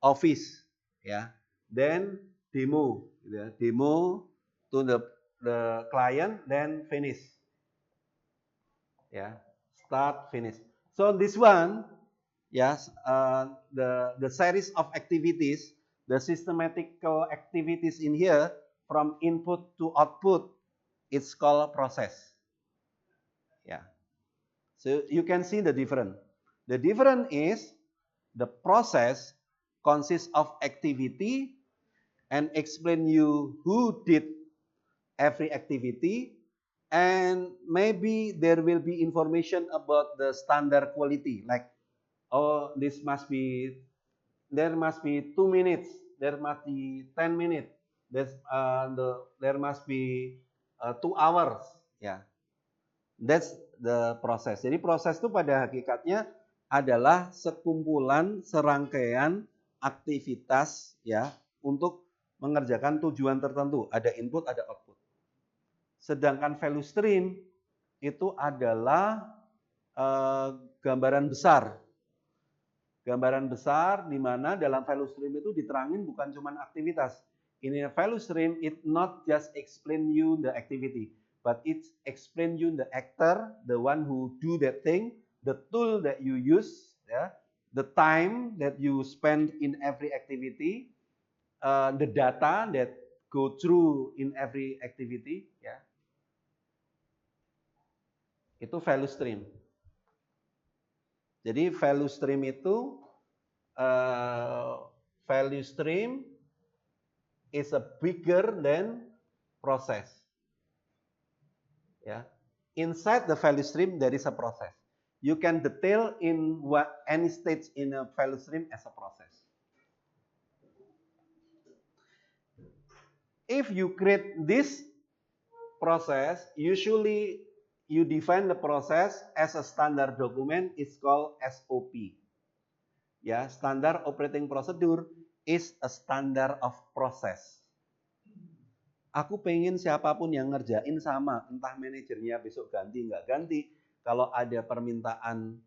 office, ya. Then demo, gitu ya. Demo to the client, then finish. Ya, start, finish. So this one, yes, the series of activities, the systematical activities in here from input to output, it's called process. Yeah. So you can see the difference. The difference is the process consists of activity and explain you who did every activity, and maybe there will be information about the standard quality, like, oh, there must be 2 minutes, there must be 10 minutes, there must be 2 hours, ya. That's the process. Jadi proses itu pada hakikatnya adalah sekumpulan serangkaian aktivitas, ya, untuk mengerjakan tujuan tertentu. Ada input, ada output. Sedangkan value stream itu adalah gambaran besar. Gambaran besar di mana dalam value stream itu diterangin bukan cuma aktivitas. In a value stream, it not just explain you the activity, but it explain you the actor, the one who do that thing, the tool that you use, yeah, the time that you spend in every activity, the data that go through in every activity, ya. Itu value stream. Jadi value stream itu value stream is a bigger than process. Ya. inside the value stream there is a process. You can detail in any stage in a value stream as a process. If you create this process, usually you define the process as a standard document. It's called SOP. Ya, standard operating procedure is a standard of process. Aku pengen siapapun yang ngerjain sama, entah manajernya besok ganti nggak ganti. Kalau ada permintaan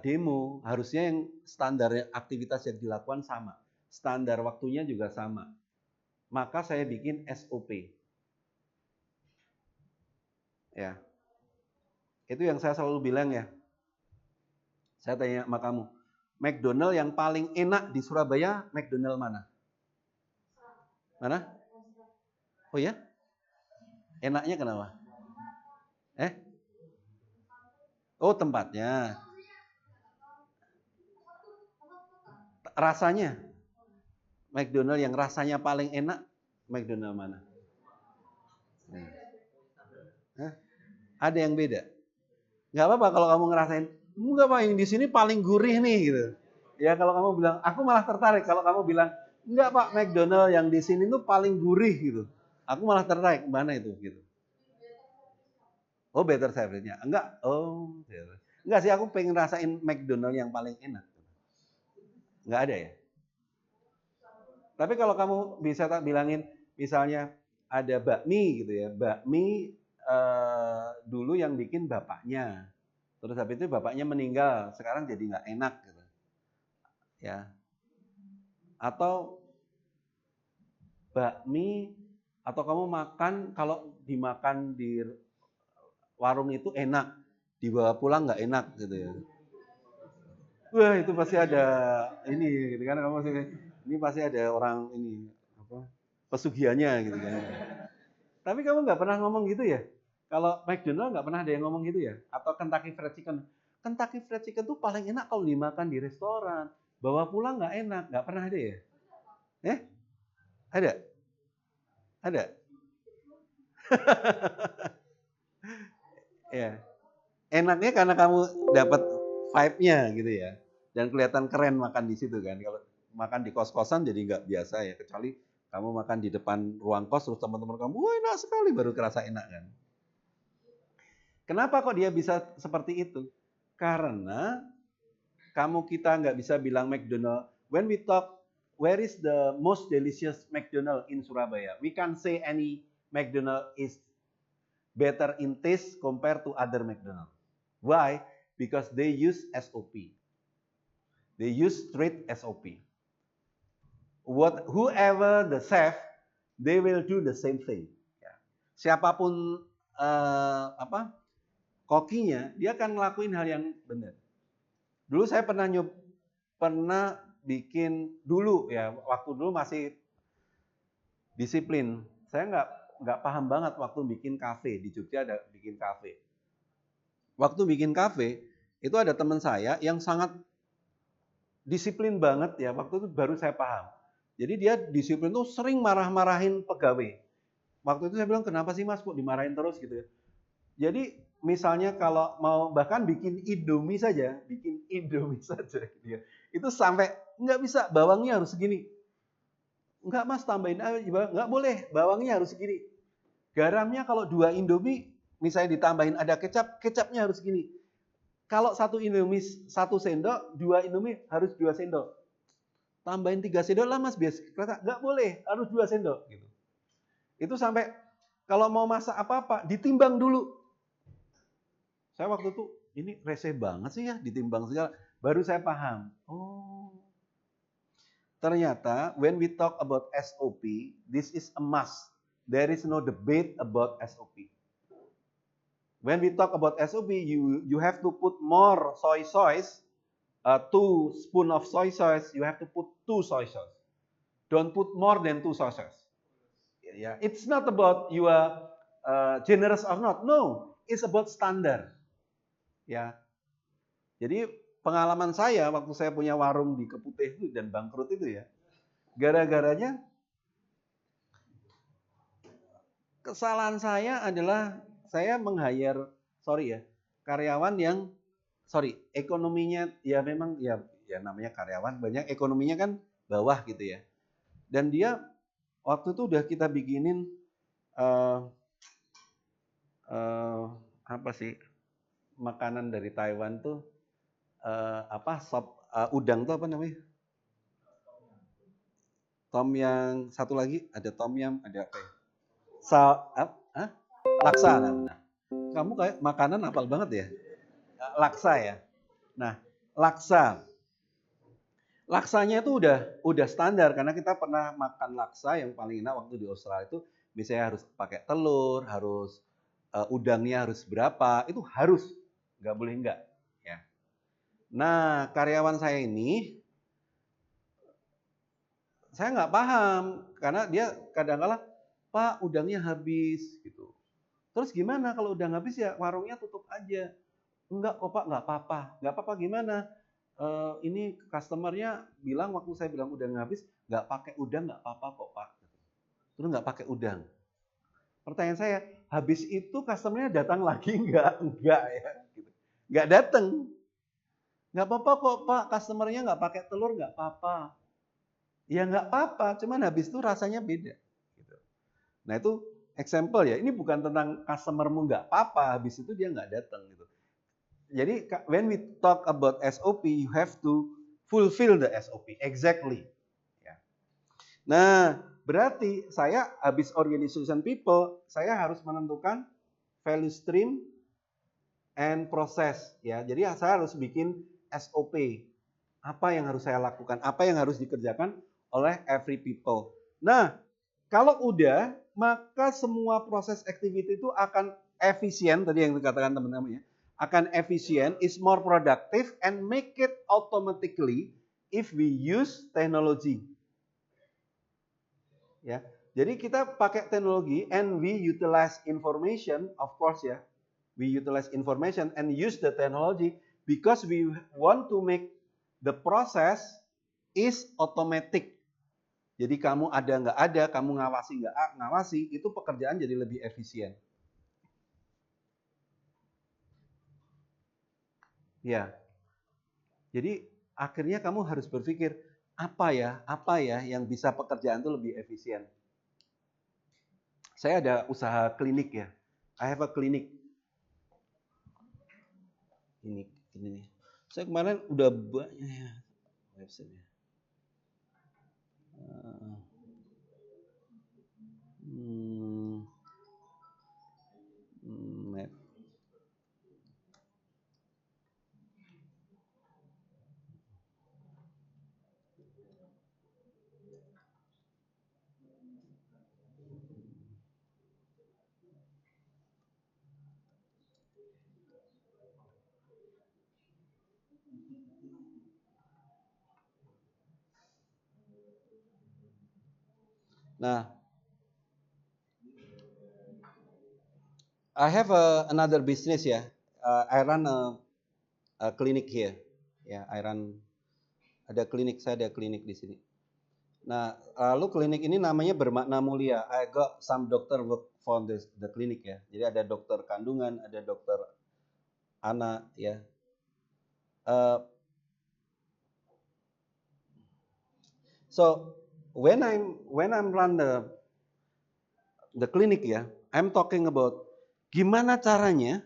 demo, harusnya yang standar aktivitas yang dilakukan sama. Standar waktunya juga sama. Maka saya bikin SOP. Ya. Itu yang saya selalu bilang ya. Saya tanya sama kamu, McDonald yang paling enak di Surabaya, McDonald mana? Mana? Oh ya? Enaknya kenapa? Oh, tempatnya. Rasanya. McDonald yang rasanya paling enak, McDonald mana? Ada yang beda? Nggak apa-apa kalau kamu ngerasain, enggak Pak, yang di sini paling gurih nih gitu. Ya kalau kamu bilang, aku malah tertarik kalau kamu bilang, enggak Pak, McDonald yang di sini tuh paling gurih gitu. Aku malah tertarik, mana itu gitu. Oh, better service-nya. Enggak. Oh, enggak sih, aku pengen rasain McDonald yang paling enak. Enggak ada ya? Tapi kalau kamu bisa tak bilangin, misalnya ada bakmi gitu ya. Bakmi dulu yang bikin bapaknya. Terus habis itu bapaknya meninggal, sekarang jadi nggak enak gitu. Ya. Atau bakmi, atau kamu makan, kalau dimakan di warung itu enak, dibawa pulang nggak enak gitu ya. Wah, itu pasti ada ini gitu kan, kamu ini pasti ada orang ini apa? Pesugihannya gitu kan. Tapi kamu nggak pernah ngomong gitu ya? Kalau McDonald nggak pernah ada yang ngomong gitu ya? Atau Kentucky Fried Chicken? Kentucky Fried Chicken tuh paling enak kalau dimakan di restoran. Bawa pulang nggak enak, nggak pernah ada ya? Ada? Ada? Ya. Enaknya karena kamu dapat vibe-nya gitu ya. Dan kelihatan keren makan di situ kan. Kalau makan di kos-kosan jadi nggak biasa ya. Kecuali kamu makan di depan ruang kos terus teman-teman kamu, wah enak sekali, baru kerasa enak kan. Kenapa kok dia bisa seperti itu? Karena kita nggak bisa bilang McDonald. When we talk, where is the most delicious McDonald in Surabaya? We can't say any McDonald is better in taste compared to other McDonald. Why? Because they use SOP. They use strict SOP. Whoever the chef, they will do the same thing. Siapapun kokinya, dia akan ngelakuin hal yang benar. Dulu saya pernah bikin dulu ya, waktu dulu masih disiplin. Saya nggak paham banget waktu bikin kafe di Jogja, ada bikin kafe. Waktu bikin kafe itu ada teman saya yang sangat disiplin banget ya. Waktu itu baru saya paham. Jadi dia disiplin tuh sering marah-marahin pegawai. Waktu itu saya bilang, kenapa sih Mas kok dimarahin terus gitu ya. Jadi misalnya kalau mau bahkan bikin Indomie saja gitu ya. Itu sampai nggak bisa, bawangnya harus segini. Enggak Mas, tambahin aja, nggak boleh, bawangnya harus segini. Garamnya kalau 2 Indomie, misalnya ditambahin ada kecap, kecapnya harus segini. Kalau 1 Indomie 1 sendok, 2 Indomie harus 2 sendok. Tambahin 3 sendok lah Mas, biasa nggak boleh, harus 2 sendok gitu. Itu sampai kalau mau masak apa-apa ditimbang dulu. Saya waktu itu ini rese banget sih ya, ditimbang segala. Baru saya paham. Oh. Ternyata when we talk about SOP, this is a must. There is no debate about SOP. When we talk about SOP, you have to put more soy sauce, 2 spoon of soy sauce. You have to put 2 soy sauce. Don't put more than 2 soy sauce. Yeah, it's not about you are generous or not. No, it's about standard. Ya, jadi pengalaman saya waktu saya punya warung di Keputih itu dan bangkrut itu ya, gara-garanya kesalahan saya adalah saya meng-hire, karyawan yang, ekonominya ya memang ya namanya karyawan, banyak ekonominya kan bawah gitu ya. Dan dia waktu itu udah kita bikinin apa sih makanan dari Taiwan tuh sop udang tuh apa namanya? Tom yang satu lagi ada tom yum, ada apa ya? Laksa. Nah. Kamu kayak makanan hafal banget ya? Laksa ya. Nah, laksa. Laksanya itu udah standar karena kita pernah makan laksa yang paling enak waktu di Australia itu misalnya harus pakai telur, harus udangnya harus berapa, itu harus, nggak boleh enggak. Ya. Nah, karyawan saya ini, saya nggak paham karena dia kadang-kala, Pak udangnya habis gitu. Terus gimana kalau udang habis ya warungnya tutup aja. Enggak kok Pak, nggak apa-apa. Nggak apa-apa gimana? Ini customernya bilang waktu saya bilang udang habis, nggak pakai udang nggak apa-apa kok Pak. Terus nggak pakai udang. Pertanyaan saya, habis itu customernya datang lagi nggak? Enggak ya. Gitu. Nggak datang. Nggak apa-apa kok Pak, customernya nggak pakai telur nggak apa-apa. Ya nggak apa-apa, cuman habis itu rasanya beda. Gitu. Nah itu example ya, ini bukan tentang customermu nggak apa-apa, habis itu dia nggak datang gitu. Jadi when we talk about SOP, you have to fulfill the SOP exactly. Ya. Nah, berarti saya habis organization people, saya harus menentukan value stream and process. Ya, jadi saya harus bikin SOP. Apa yang harus saya lakukan? Apa yang harus dikerjakan oleh every people? Nah, kalau udah, maka semua proses activity itu akan efisien. Tadi yang dikatakan teman-teman ya. Akan efisien, is more productive, and make it automatically if we use technology. Ya, jadi kita pakai teknologi and we utilize information, of course ya, we utilize information and use the technology because we want to make the process is automatic. Jadi kamu ada nggak ada, kamu ngawasi nggak ngawasi, itu pekerjaan jadi lebih efisien. Ya, jadi akhirnya kamu harus berpikir apa ya yang bisa pekerjaan itu lebih efisien. Saya ada usaha klinik ya. I have a clinic. Ini nih. Saya kemarin udah banyak ya website-nya. Nah, I have another business ya. I run a clinic here. Ya, ada klinik, saya ada klinik di sini. Nah, lalu klinik ini namanya Bermakna Mulia. I got some doctor work for the clinic ya. Jadi ada dokter kandungan, ada dokter anak ya. So when I'm run the clinic ya, I'm talking about gimana caranya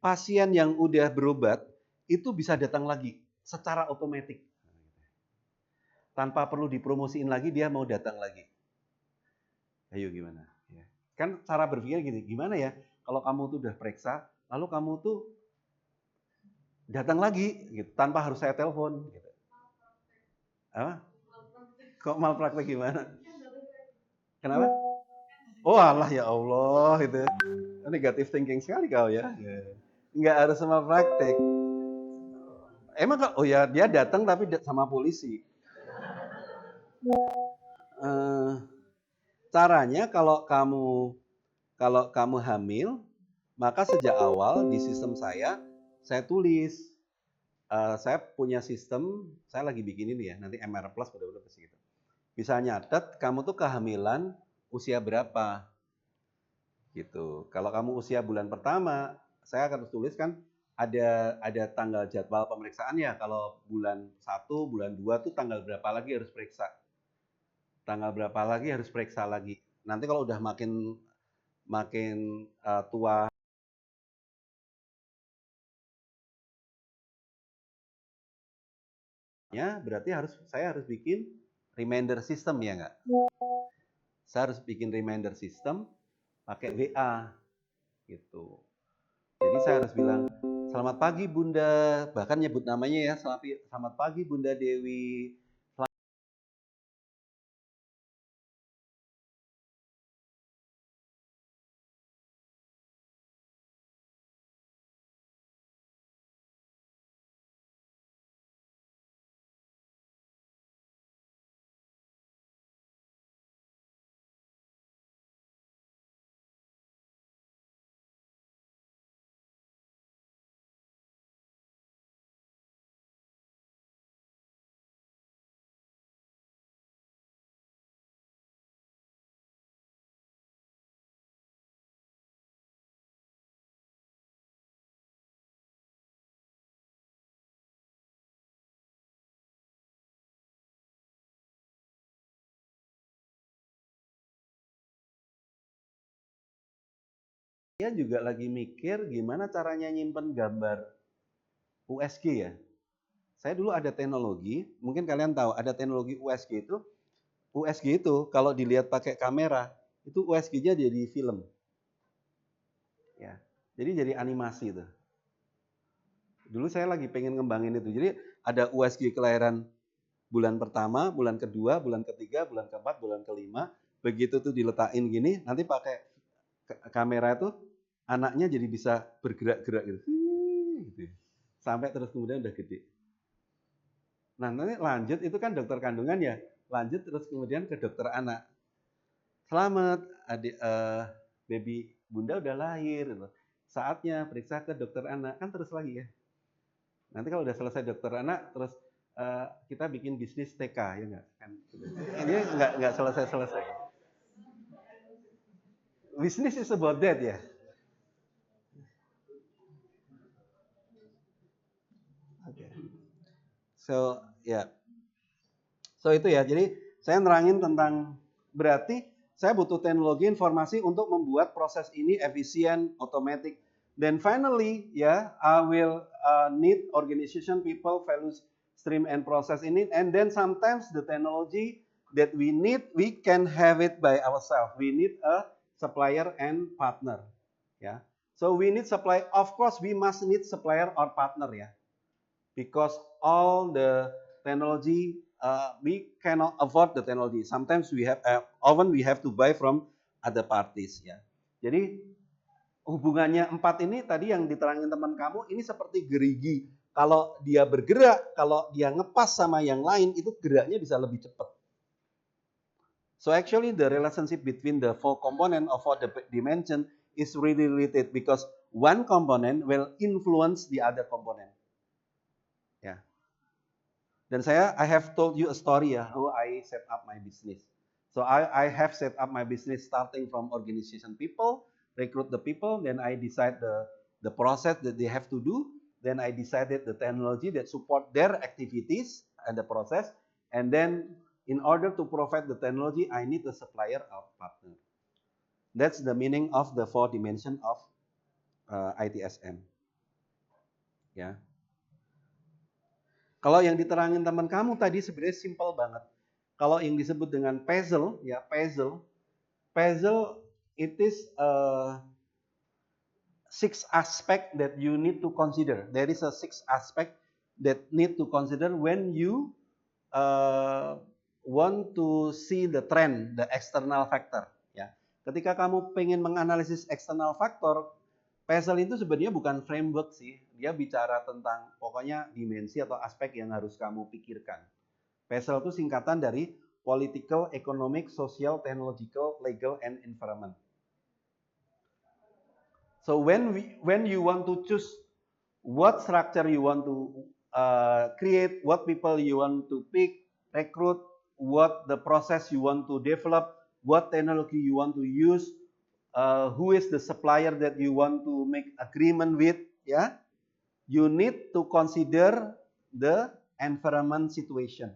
pasien yang udah berobat itu bisa datang lagi secara otomatis. Tanpa perlu dipromosiin lagi, dia mau datang lagi. Ayo gimana? Ya. Kan cara berpikir gini, gimana ya kalau kamu tuh udah periksa, lalu kamu tuh datang lagi gitu, tanpa harus saya telepon. Gitu. Apa? Kok malpraktek gimana? Kenapa? Oh alah ya Allah itu. Negatif thinking sekali kau ya. Nggak harus malpraktek. Emang oh ya dia datang tapi sama polisi. Caranya kalau kamu hamil, maka sejak awal di sistem saya tulis. Saya punya sistem, saya lagi bikin ini ya, nanti MR Plus benar-benar pasti gitu. Bisa nyatet kamu tuh kehamilan usia berapa. Gitu. Kalau kamu usia bulan pertama, saya akan tuliskan ada tanggal jadwal pemeriksaannya. Kalau bulan 1, bulan 2 tuh tanggal berapa lagi harus periksa. Tanggal berapa lagi harus periksa lagi. Nanti kalau udah makin tua, ya berarti saya harus bikin reminder system, ya nggak? Saya harus bikin reminder system pakai WA gitu. Jadi saya harus bilang, selamat pagi Bunda, bahkan nyebut namanya ya, selamat pagi Bunda Dewi. Dia juga lagi mikir gimana caranya nyimpen gambar USG ya. Saya dulu ada teknologi, mungkin kalian tahu ada teknologi USG itu. USG itu kalau dilihat pakai kamera, itu USG-nya jadi film. Ya. Jadi jadi animasi itu. Dulu saya lagi pengen ngembangin itu. Jadi ada USG kelahiran bulan pertama, bulan kedua, bulan ketiga, bulan keempat, bulan kelima. Begitu tuh diletakin gini, nanti pakai kamera itu anaknya jadi bisa bergerak-gerak gitu. Sampai terus kemudian udah gede. Nah, nanti lanjut itu kan dokter kandungan ya. Lanjut terus kemudian ke dokter anak. Selamat, baby Bunda udah lahir gitu. Saatnya periksa ke dokter anak, kan terus lagi ya. Nanti kalau udah selesai dokter anak, terus kita bikin bisnis TK ya enggak? Kan ini enggak selesai-selesai. Business is about that ya. Okay. So, ya. So itu ya. Jadi saya nerangin tentang berarti saya butuh teknologi informasi untuk membuat proses ini efisien, otomatis. Then finally, ya, I will need organization, people, values, stream, and process in it. And then sometimes the technology that we need, we can have it by ourselves. We need a supplier and partner. Ya, so we need supply. Of course, we must need supplier or partner ya, because all the technology we cannot afford the technology. Sometimes we have, often we have to buy from other parties ya. Jadi hubungannya 4 ini tadi yang diterangin teman kamu ini seperti gerigi. Kalau dia bergerak, kalau dia ngepas sama yang lain itu geraknya bisa lebih cepat. So actually the relationship between the 4 component of 4 dimension is really related because one component will influence the other component. Ya. Dan I have told you a story ya, how I set up my business. So I have set up my business starting from organization people, recruit the people, then I decide the process that they have to do, then I decided the technology that support their activities and the process, and then in order to provide the technology, I need a supplier or partner. That's the meaning of the 4 dimension of ITSM. Ya. Kalau yang diterangin teman kamu tadi sebenarnya simple banget. Kalau yang disebut dengan puzzle, ya puzzle it is 6 aspect that you need to consider. There is a 6 aspect that need to consider when you want to see the trend, the external factor. Ya, ketika kamu pengen menganalisis external factor, puzzle itu sebenarnya bukan framework sih. Dia bicara tentang pokoknya dimensi atau aspek yang harus kamu pikirkan. Puzzle itu singkatan dari political, economic, social, technological, legal, and environment. So when you want to choose what structure you want to create, what people you want to pick, recruit, what the process you want to develop, what technology you want to use, who is the supplier that you want to make agreement with, ya, you need to consider the environment situation.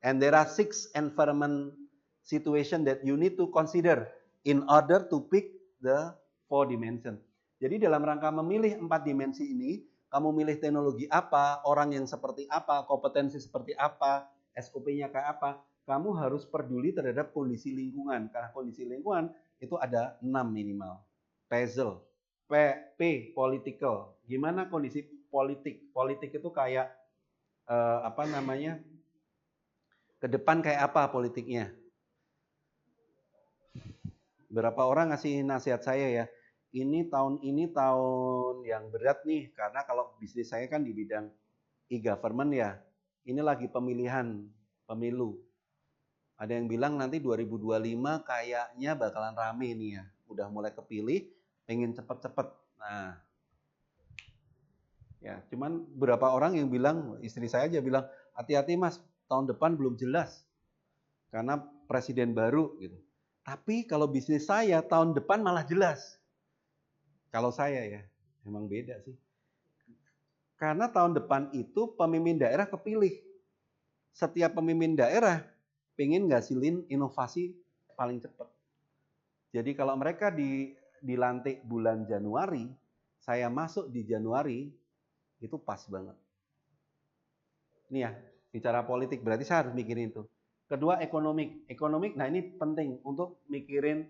And there are 6 environment situation that you need to consider in order to pick the 4 dimension. Jadi dalam rangka memilih 4 dimensi ini, kamu milih teknologi apa, orang yang seperti apa, kompetensi seperti apa, SOP-nya kayak apa, kamu harus peduli terhadap kondisi lingkungan. Karena kondisi lingkungan itu ada 6 minimal. Puzzle. P, political. Gimana kondisi politik? Politik itu kayak ke depan kayak apa politiknya? Berapa orang ngasih nasihat saya ya, ini tahun yang berat nih, karena kalau bisnis saya kan di bidang e-government ya, ini lagi pemilihan, pemilu. Ada yang bilang nanti 2025 kayaknya bakalan rame nih ya, udah mulai kepilih, pengen cepet-cepet. Nah, ya cuman beberapa orang yang bilang, istri saya aja bilang, hati-hati mas, tahun depan belum jelas, karena presiden baru gitu. Tapi kalau bisnis saya tahun depan malah jelas. Kalau saya ya, memang beda sih. Karena tahun depan itu pemimpin daerah kepilih. Setiap pemimpin daerah pengen ngasilin inovasi paling cepat. Jadi kalau mereka dilantik bulan Januari, saya masuk di Januari, itu pas banget. Ini ya, bicara politik berarti saya harus mikirin itu. Kedua, ekonomik, nah ini penting untuk mikirin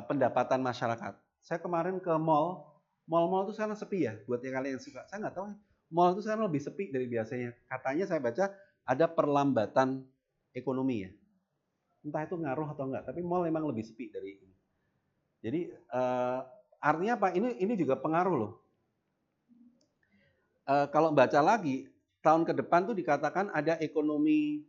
pendapatan masyarakat. Saya kemarin ke mall itu sekarang sepi ya, buat yang kalian yang suka. Saya nggak tahu, mall itu sekarang lebih sepi dari biasanya. Katanya saya baca ada perlambatan ekonomi ya. Entah itu ngaruh atau enggak, tapi mall memang lebih sepi dari ini. Jadi artinya apa? Ini juga pengaruh loh. Kalau baca lagi, tahun ke depan tuh dikatakan ada ekonomi